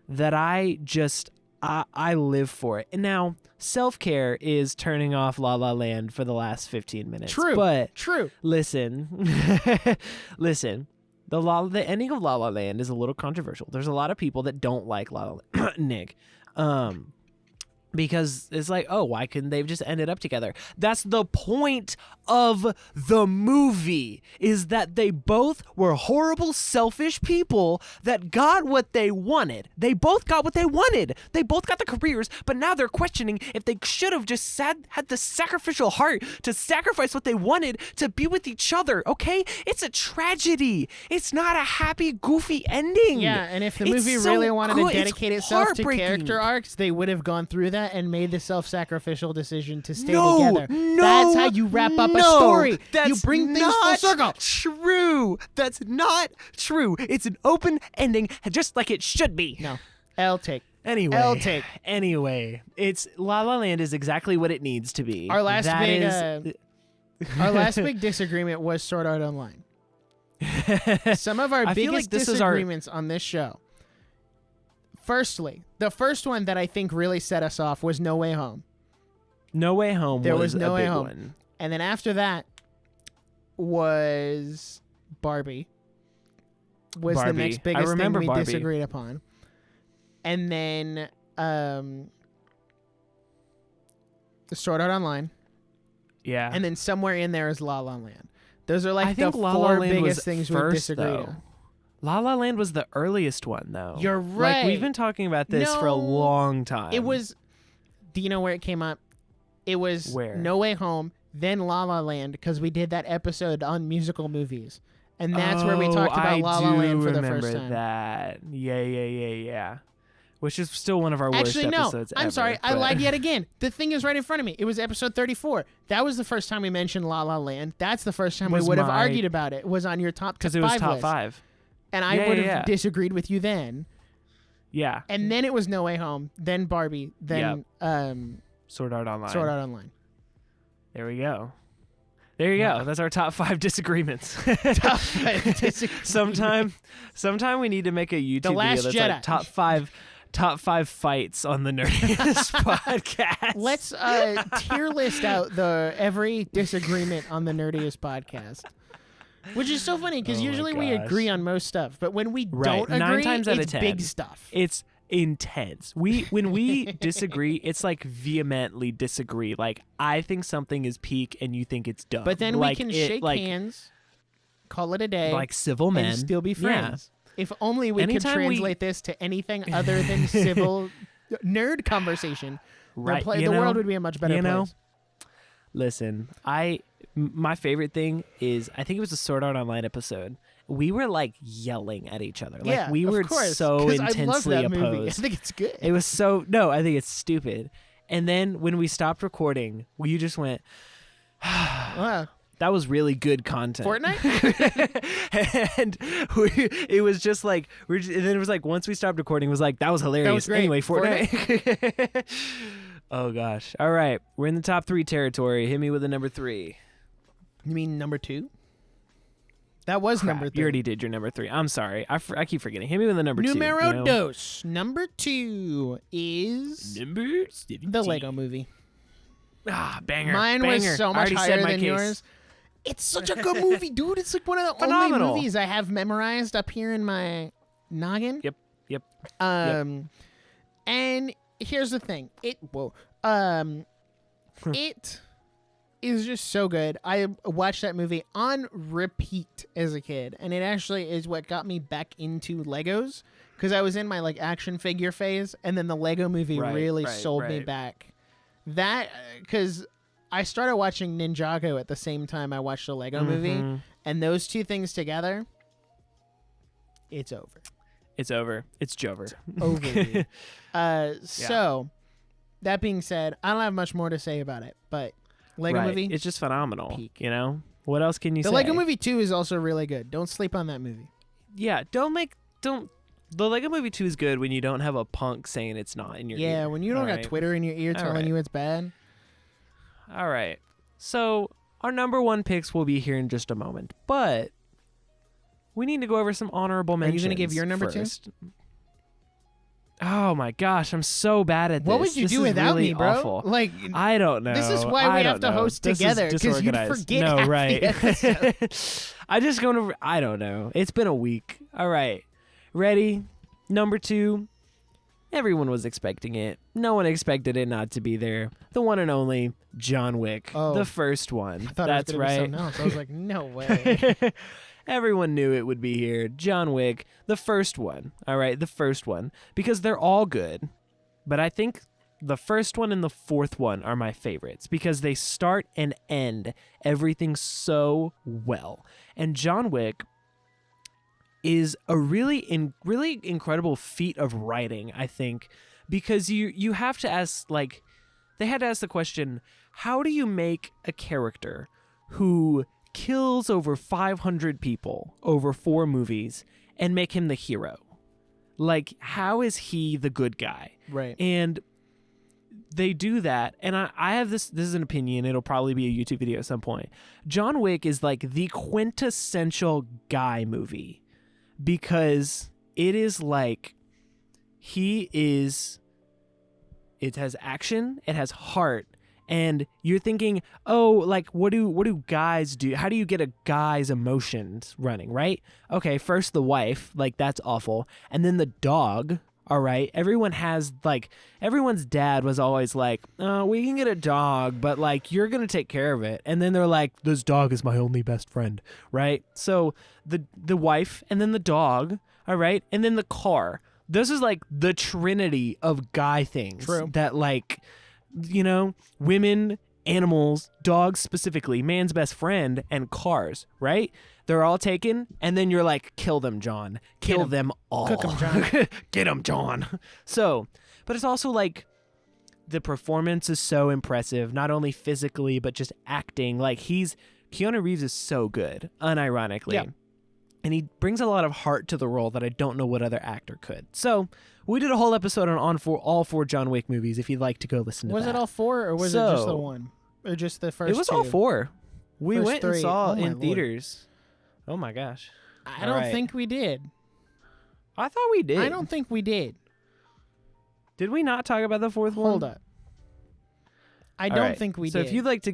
that I live for it. And now, self-care is turning off La La Land for the last 15 minutes. True. Listen. The ending of La La Land is a little controversial. There's a lot of people that don't like La La Land. Nick. Because it's like, oh, why couldn't they have just ended up together? That's the point of the movie, is that they both were horrible, selfish people that got what they wanted. They both got what they wanted. They both got the careers, but now they're questioning if they should have just had the sacrificial heart to sacrifice what they wanted to be with each other, okay? It's a tragedy. It's not a happy, goofy ending. Yeah, and if the It's movie so really wanted good. to dedicate It's itself to heartbreaking. character arcs, they would have gone through that and made the self-sacrificial decision to stay No, together. no, That's how you wrap up a no, story. That's You bring things full not circle. True. That's not true. It's an open ending, just like it should be. No, L take. Anyway, L take. It's La La Land is exactly what it needs to be. Our last That big, is- Our last big disagreement was Sword Art Online. Some of our I feel biggest like this is our- disagreements on this show. Firstly, the first one that I think really set us off was No Way Home. No Way Home. There was No a Way big Home. one. And then after that was Barbie. Was the Barbie. next I biggest thing remember we Barbie. disagreed upon. And then the Sword Art Online. Yeah. And then somewhere in there is La La Land. Those are I like the think La La four Land biggest was things we first, disagreed though. on. La La Land was the earliest one, though. You're right. Like, we've been talking about this for a No, long time. It was. Do you know where it came up? It was Where? No Way Home, then La La Land, because we did that episode on musical movies, and that's where we talked about La La Land for the first time. That. Yeah. Which is still one of our worst Actually, no. episodes I'm ever, sorry. I but- lied yet again. The thing is right in front of me. It was episode 34. That was the first time we mentioned La La Land. That's the first time we Was would have my- argued about it. Was on your top Because it was 5 top list. 5. And I Yeah, would have yeah. disagreed with you then. Yeah. And then it was No Way Home, then Barbie, then Sword Art Online. Sword Art Online. There we go. There you Yeah. go. That's our top 5 disagreements. Top 5 disagreements. sometime we need to make a YouTube Last video that's Jedi. like top five fights on the Nerdiest podcast. Let's tier list out every disagreement on the Nerdiest podcast. Which is so funny because Oh my usually we agree gosh. on most stuff, but when we Right. don't 9 agree, times out of it's 10. big stuff. It's intense. When we disagree, it's like vehemently disagree. Like, I think something is peak and you think it's dumb. But then like, we can it- shake like, hands, call it a day, like civil men. and still be Yeah. friends. If only we Anytime could we- translate this to anything other than civil nerd conversation, Right. the you know? world would be a much better You know? place. Listen, my favorite thing is, I think it was a Sword Art Online episode. We were like yelling at each other. Like, Yeah, we were of course, so 'cause I love intensely that opposed. movie. I think it's good. It was so, no, I think it's stupid. And then when we stopped recording, you just went, Wow. that was really good content. Fortnite? And it was just like, and then it was like, once we stopped recording, it was like, that was hilarious. That was great. Anyway, Fortnite. Oh gosh. All right. We're in the top 3 territory. Hit me with a number 3. You mean number 2? That was Crap, number 3. You already did your number 3. I'm sorry. I keep forgetting. Hit me with a number 2. Numero you know? dos. Number 2 is Number the Lego Movie. Ah, banger. Mine banger. was so I much already higher said my than case. yours. It's such a good movie, dude. It's like one of the Phenomenal. only movies I have memorized up here in my noggin. Yep. And here's the thing. It is just so good. I watched that movie on repeat as a kid, and it actually is what got me back into Legos, because I was in my like action figure phase, and then the Lego movie really sold me back. That because I started watching Ninjago at the same time I watched the Lego movie, and those two things together, it's over. It's over. It's Jover. Over. So, that being said, I don't have much more to say about it, but Lego movie, It's just phenomenal. peak. You know? What else can you the say? Lego movie 2 is also really good. Don't sleep on that movie. Yeah. The Lego movie 2 is good when you don't have a punk saying it's not in your ear. Yeah, when you don't All got right? Twitter in your ear All telling right. you it's bad. All right. So our number 1 picks will be here in just a moment, but we need to go over some honorable Are mentions. you gonna give your number 2? first. Oh my gosh, I'm so bad at this. What would you This do is without really me, bro? awful. Like, I don't know. this is why we have to host together, 'cause you'd forget No, half the right. episode. I just going to. I don't know. It's been a week. All right, ready? Number 2. Everyone was expecting it. No one expected it not to be there. The one and only John Wick, the first one. I thought That's it was right. Be something else. I was like, no way. Everyone knew it would be here. John Wick, the first one. All right, the first one. Because they're all good. But I think the first one and the fourth one are my favorites because they start and end everything so well. And John Wick is a really incredible feat of writing, I think, because you have to ask, like, they had to ask the question, how do you make a character who kills over 500 people over 4 movies and make him the hero? Like, how is he the good guy? Right. And they do that, and I have this is an opinion, it'll probably be a YouTube video at some point. John Wick is like the quintessential guy movie because it is like it has action, it has heart, and you're thinking, oh, like what do guys do? How do you get a guy's emotions running, right? Okay, first the wife, like that's awful, and then the dog. All right, everyone's dad was always like, we can get a dog, but like you're gonna take care of it. And then they're like, this dog is my only best friend, right? So the wife and then the dog, all right, and then the car. This is like the trinity of guy things. True. That, like, you know, women, animals, dogs specifically, man's best friend, and cars, right? They're all taken, and then you're like, kill them, John. Kill them all. Cook them, John. Get them, John. So, but it's also like the performance is so impressive, not only physically, but just acting. Like Keanu Reeves is so good, unironically. Yeah. And he brings a lot of heart to the role that I don't know what other actor could. So we did a whole episode on all 4 John Wick movies, if you'd like to go listen to that. Was it all 4, or was it just the one? Or just the first 2? It was all 4. We First went 3. and saw Oh, my in Lord. theaters. Oh my gosh. I don't think we did. I thought we did. I don't think we did. Did we not talk about the 4th one? Hold up. I don't think we did. So if you'd like to...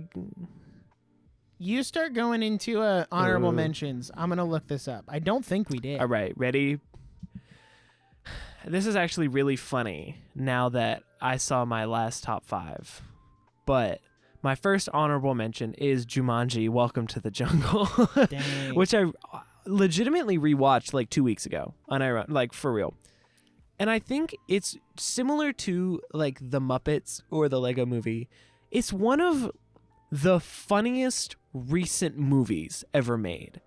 You start going into honorable mentions. I'm going to look this up. I don't think we did. All right, ready? This is actually really funny now that I saw my last top 5. But my first honorable mention is Jumanji, Welcome to the Jungle, Dang. which I legitimately rewatched like 2 weeks ago, like for real. And I think it's similar to like the Muppets or the Lego Movie. It's one of the funniest recent movies ever made.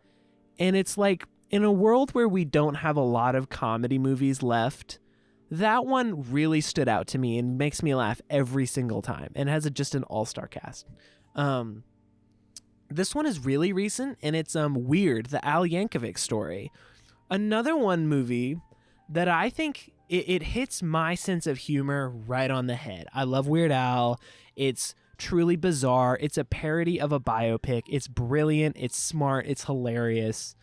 And it's like, in a world where we don't have a lot of comedy movies left, that one really stood out to me and makes me laugh every single time, and has just an all-star cast. This one is really recent, and it's Weird, the Al Yankovic story. Another one movie that I think it hits my sense of humor right on the head. I love Weird Al. It's truly bizarre. It's a parody of a biopic. It's brilliant. It's smart. It's hilarious.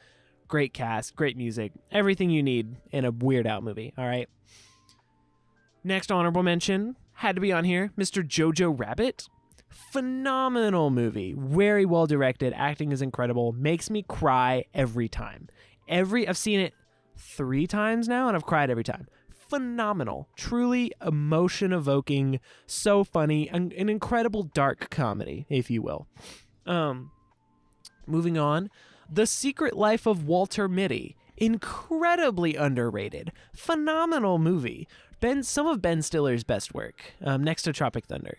Great cast, great music, everything you need in a Weird Al movie, all right? Next honorable mention, had to be on here, Mr. Jojo Rabbit. Phenomenal movie, very well directed, acting is incredible, makes me cry every time. I've seen it 3 times now, and I've cried every time. Phenomenal, truly emotion-evoking, so funny, an incredible dark comedy, if you will. Moving on, The Secret Life of Walter Mitty. Incredibly underrated. Phenomenal movie. Some of Ben Stiller's best work, next to Tropic Thunder.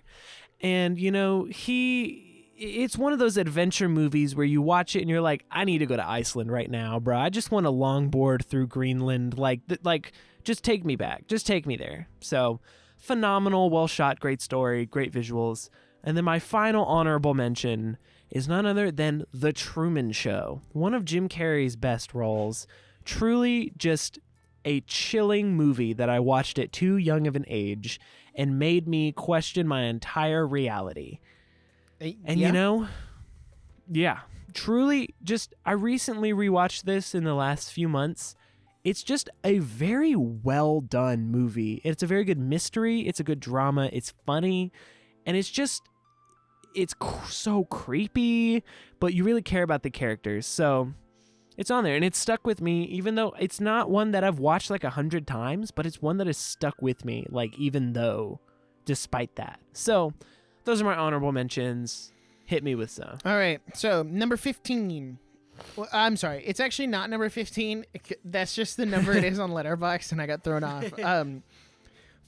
And, you know, it's one of those adventure movies where you watch it and you're like, I need to go to Iceland right now, bro. I just want to longboard through Greenland. Like, just take me back. Just take me there. So, phenomenal, well shot, great story, great visuals. And then my final honorable mention is none other than The Truman Show, one of Jim Carrey's best roles. Truly just a chilling movie that I watched at too young of an age and made me question my entire reality. And you know, yeah, truly just, I recently rewatched this in the last few months. It's just a very well done movie. It's a very good mystery. It's a good drama. It's funny. And it's so creepy, but you really care about the characters. So It's on there, and it's stuck with me, even though it's not one that I've watched like 100 times, but it's one that is stuck with me, like, even though, despite that. So, those are my honorable mentions. Hit me with some. All right, so number 15. Well, I'm sorry, it's actually not number 15. That's just the number it is on Letterboxd, and I got thrown off.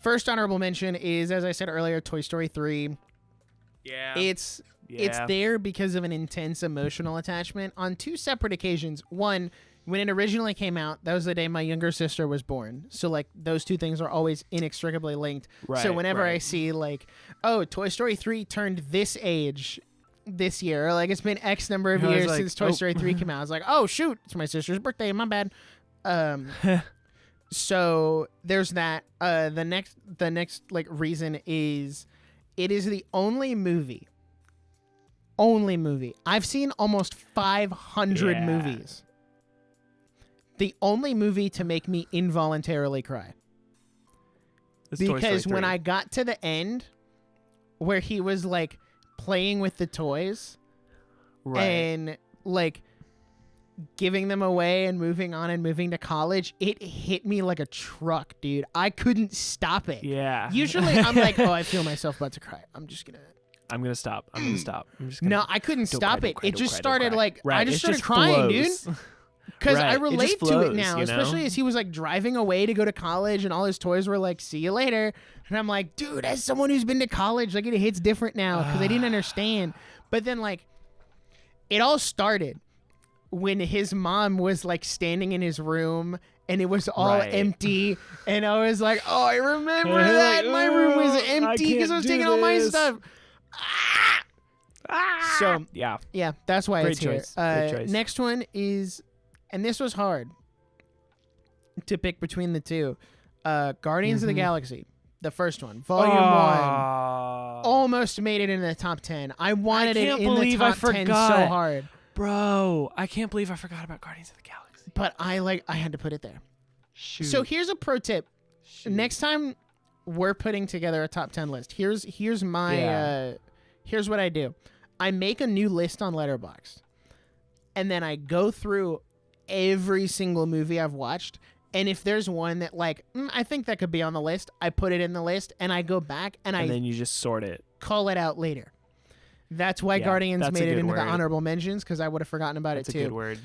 First honorable mention is, as I said earlier, Toy Story 3. Yeah. It's there because of an intense emotional attachment on two separate occasions. One, when it originally came out, that was the day my younger sister was born. So, like, those two things are always inextricably linked. Right, so whenever right. I see, like, oh, Toy Story 3 turned this age this year, or, like, it's been X number of I was years like, since Toy Story 3 came out, I was like, oh, shoot, it's my sister's birthday, my bad. So there's that. The next like reason is it is the only movie I've seen almost 500 movies. The only movie to make me involuntarily cry. It's Toy Story Because 3. when I got to the end where he was like playing with the toys right. and like giving them away and moving on and moving to college, it hit me like a truck, dude. I couldn't stop it. Yeah. Usually I'm like, oh, I feel myself about to cry. I'm gonna stop. I'm gonna stop. I'm just gonna No, I couldn't Don't stop cry, it. don't cry, It don't just cry, don't started cry. like Right, I just it started just crying, flows. dude. Because Right, I it just relate to flows, it now, you know? especially as he was like driving away to go to college and all his toys were like, see you later. And I'm like, dude, as someone who's been to college, like it hits different now because I didn't understand. But then like it all started when his mom was like standing in his room and it was all Right. empty. And I was like, oh, I remember Like, that. My room was "Oh, empty because I can't was do taking all my this." stuff. So Yeah. yeah, that's why Great it's here. choice. Great choice. Next one is, and this was hard to pick between the two. Guardians of the Galaxy, the first one, Volume 1, almost made it in the top 10. I wanted it can't in the believe I top 10 so forgot. hard, Bro, I can't believe I forgot about Guardians of the Galaxy. but I had to put it there. Shoot. So here's a pro tip. Shoot. Next time we're putting together a top 10 list, here's my here's what I do. I make a new list on Letterboxd, and then I go through every single movie I've watched, and if there's one that like I think that could be on the list, I put it in the list, and I go back and I then you just sort it. call it out later. That's why Yeah, Guardians that's a made it good into the word. honorable mentions, because I would have forgotten about That's it a too. good word.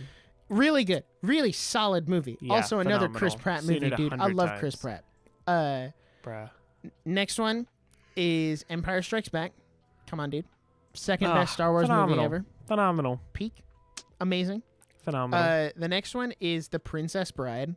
Really good, really solid movie. Yeah, Also another phenomenal. Chris Pratt Seen movie, it dude. I 100 love Chris times. Pratt. Bruh. Next one is Empire Strikes Back. Come on, dude. Second Ah, best Star Wars movie phenomenal. ever. Phenomenal. Peak. Amazing. Phenomenal. The next one is The Princess Bride.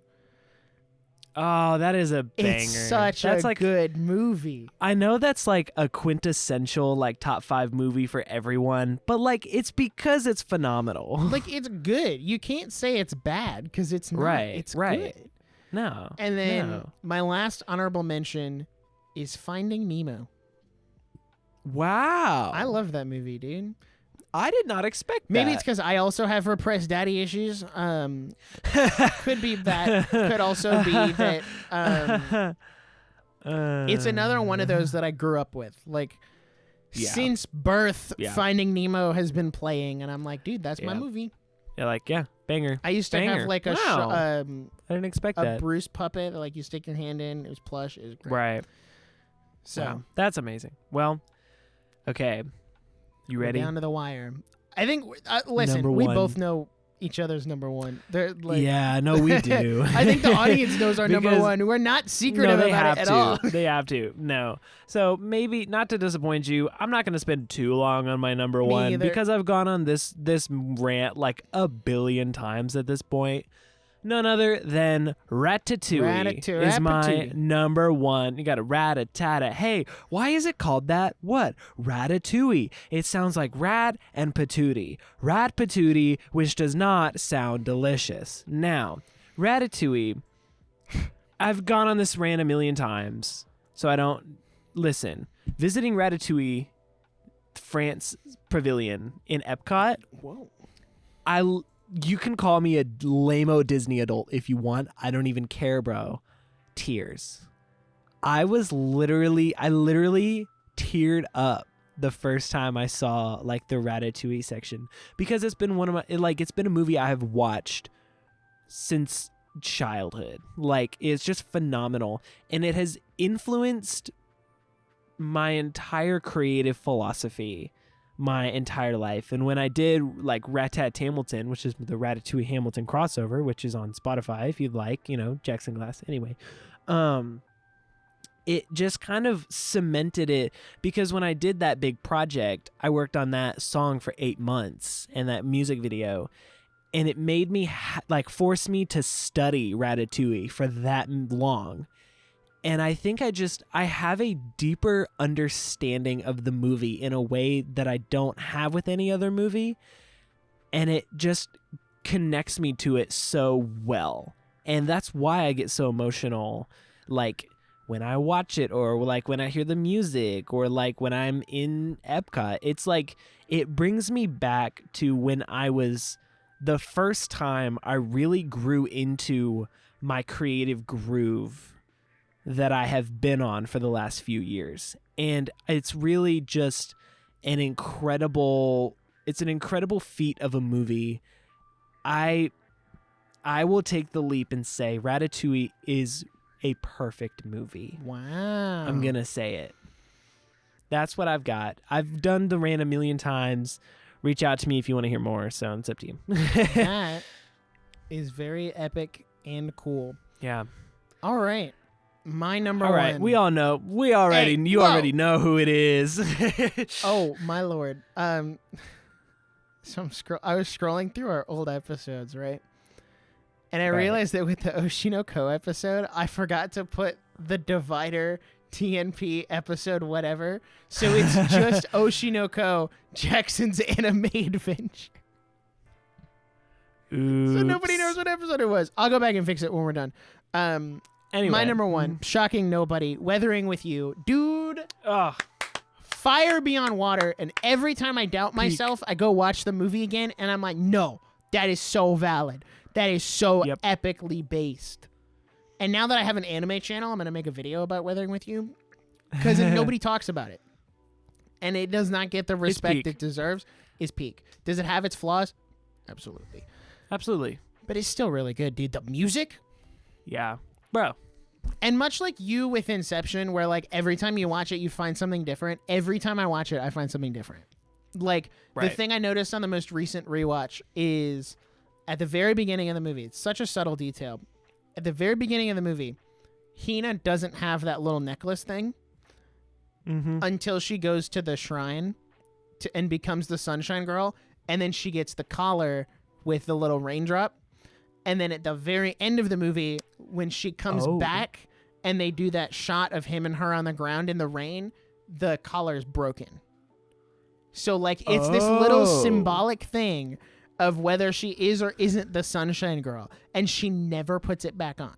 Oh, that is a banger. It's such that's a like, good movie. I know that's like a quintessential like top 5 movie for everyone, but like it's because it's phenomenal. Like, it's good. You can't say it's bad because it's not. Right, It's right. good. No. And then no. my last honorable mention is Finding Nemo. Wow. I love that movie, dude. I did not expect that. Maybe it's because I also have repressed daddy issues. Could be that. Could also be that. It's another one of those that I grew up with. Like, Yeah. since birth, Yeah. Finding Nemo has been playing, and I'm like, dude, that's my Yeah. movie. You're like, yeah, banger. I used to have Banger. like a Wow. I didn't expect a that. Bruce puppet that like you stick your hand in. It was plush. It was great. Right. So Wow. That's amazing. Well, okay. You we're ready? down to the wire. I think. Listen, Number we one. both know each other's number one. They're like, Yeah, no, we do. I think the audience knows our number Because- one. We're not secretive no, they about have it at to. all. They have to. No. So maybe not to disappoint you, I'm not going to spend too long on my number Me one either. because I've gone on this rant like a billion times at this point. None other than Ratatouille is my Ratatouille. number one. You got a rat-a-tat-a. Hey, why is it called that? What? Ratatouille. It sounds like rat and patootie. Rat patootie, which does not sound delicious. Now, Ratatouille, I've gone on this rant a million times, so I don't listen. Visiting Ratatouille, France Pavilion in Epcot, Whoa. you can call me a lame-o Disney adult if you want. I don't even care, bro. Tears. I literally teared up the first time I saw like the Ratatouille section, because it's been it's been a movie I have watched since childhood. Like, it's just phenomenal, and it has influenced my entire creative philosophy my entire life. And when I did like Ratat Hamilton, which is the Ratatouille Hamilton crossover, which is on Spotify if you'd like, Jackson Glass anyway, it just kind of cemented it, because when I did that big project, I worked on that song for 8 months and that music video, and it made me force me to study Ratatouille for that long. And I think I have a deeper understanding of the movie in a way that I don't have with any other movie. And it just connects me to it so well. And that's why I get so emotional, like when I watch it, or like when I hear the music, or like when I'm in Epcot. It's like, it brings me back to when I was the first time I really grew into my creative groove that I have been on for the last few years. And it's really just an incredible feat of a movie. I will take the leap and say Ratatouille is a perfect movie. Wow. I'm going to say it. That's what I've got. I've done the rant a million times. Reach out to me if you want to hear more. So it's up to you. That is very epic and cool. Yeah. All right. My number one. All right. We all know. You already know who it is. Oh, my Lord. So I was scrolling through our old episodes, right? And I realized that with the Oshinoko episode, I forgot to put the Divider TNP episode whatever. So it's just Oshinoko, Jackson's anime adventure. Oops. So nobody knows what episode it was. I'll go back and fix it when we're done. Anyway. My number one, Shocking Nobody, Weathering with You. Dude. Ugh. Fire beyond water. And every time I doubt myself, I go watch the movie again, and I'm like, no, that is so valid. That is so epically based. And now that I have an anime channel, I'm going to make a video about Weathering with You, because nobody talks about it. And it does not get the respect it deserves. It's peak. Does it have its flaws? Absolutely. Absolutely. But it's still really good, dude. The music? Yeah. Bro. And much like you with Inception, where like every time you watch it, you find something different. Every time I watch it, I find something different. Like the thing I noticed on the most recent rewatch is at the very beginning of the movie. It's such a subtle detail. At the very beginning of the movie, Hina doesn't have that little necklace thing until she goes to the shrine and becomes the Sunshine Girl. And then she gets the collar with the little raindrop. And then at the very end of the movie, when she comes back and they do that shot of him and her on the ground in the rain, the collar's broken. So, like, it's this little symbolic thing of whether she is or isn't the Sunshine Girl. And she never puts it back on.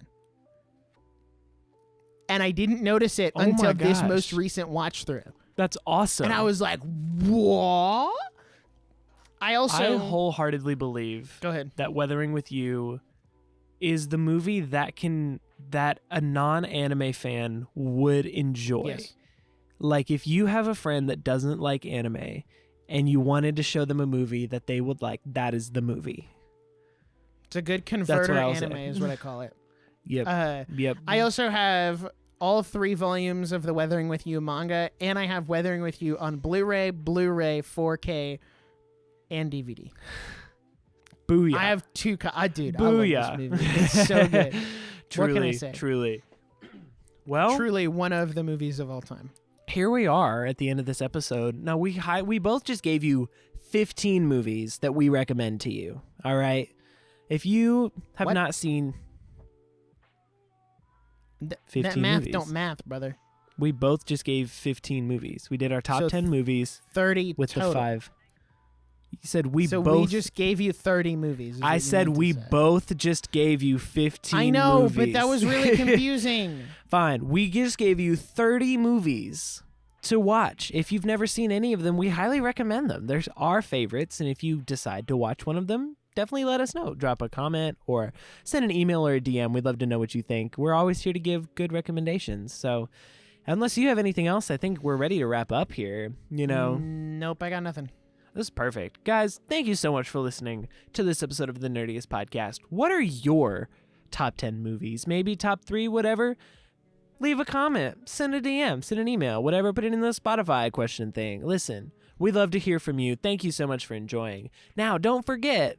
And I didn't notice it until this most recent watch through. That's awesome. And I was like, what? I wholeheartedly believe that Weathering with You is the movie that a non-anime fan would enjoy. Yes. Like, if you have a friend that doesn't like anime and you wanted to show them a movie that they would like, that is the movie. It's a good converter anime is what I call it. Yep. Yep. I also have all 3 volumes of the Weathering with You manga, and I have Weathering with You on Blu-ray, 4K, and DVD. Booyah. I have 2 dude, Booyah. I love this movie. It's so good. Truly, what can I say? Truly. Well, truly one of the movies of all time. Here we are at the end of this episode. Now, we both just gave you 15 movies that we recommend to you. All right? If you have not seen 15 that math movies. Don't math, brother. We both just gave 15 movies. We did our top 10 movies 30 with total. the 5. You said we just gave you 30 movies. I said we both just gave you 15 I know, movies. but that was really confusing. Fine. We just gave you 30 movies to watch. If you've never seen any of them, we highly recommend them. There's our favorites, and if you decide to watch one of them, definitely let us know. Drop a comment or send an email or a DM. We'd love to know what you think. We're always here to give good recommendations. So unless you have anything else, I think we're ready to wrap up here. You know, Nope, I got nothing. this is perfect. Guys, thank you so much for listening to this episode of the Nerdiest Podcast. What are your top 10 movies? Maybe top 3, whatever. Leave a comment, send a DM, send an email, whatever, put it in the Spotify question thing. Listen, we'd love to hear from you. Thank you so much for enjoying. Now, don't forget,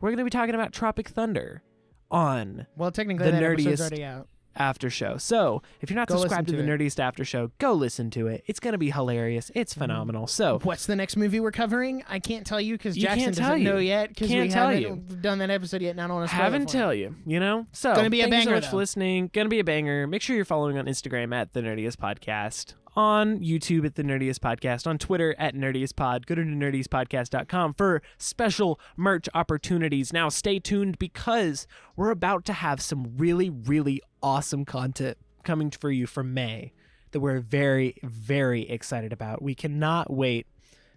we're going to be talking about Tropic Thunder on Well, technically, The that episode's Nerdiest already out. Aftershow. So if you're not Go subscribed to listen the to Nerdiest Aftershow, go listen to it. It's going to be hilarious. It's phenomenal. So What's the next movie we're covering? I can't tell you because You Jackson can't tell doesn't you. know yet because we Can't tell haven't done that episode yet. And I don't want to spoil haven't it for tell you, you know? So Gonna be a thank you so banger, much for though. listening. Gonna be a banger. Make sure you're following on Instagram at The Nerdiest Podcast, on YouTube at The Nerdiest Podcast, on Twitter at Nerdiest Pod. Go to nerdiestpodcast.com for special merch opportunities. Now stay tuned because we're about to have some really, really awesome content coming for you for May that we're very, very excited about. We cannot wait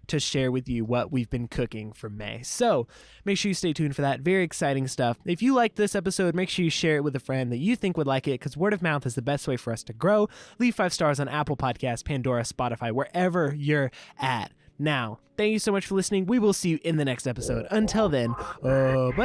to share with you what we've been cooking for May. So make sure you stay tuned for that. Very exciting stuff. If you like this episode, make sure you share it with a friend that you think would like it because word of mouth is the best way for us to grow. Leave 5 stars on Apple Podcasts, Pandora, Spotify, wherever you're at. Now, thank you so much for listening. We will see you in the next episode. Until then, bye.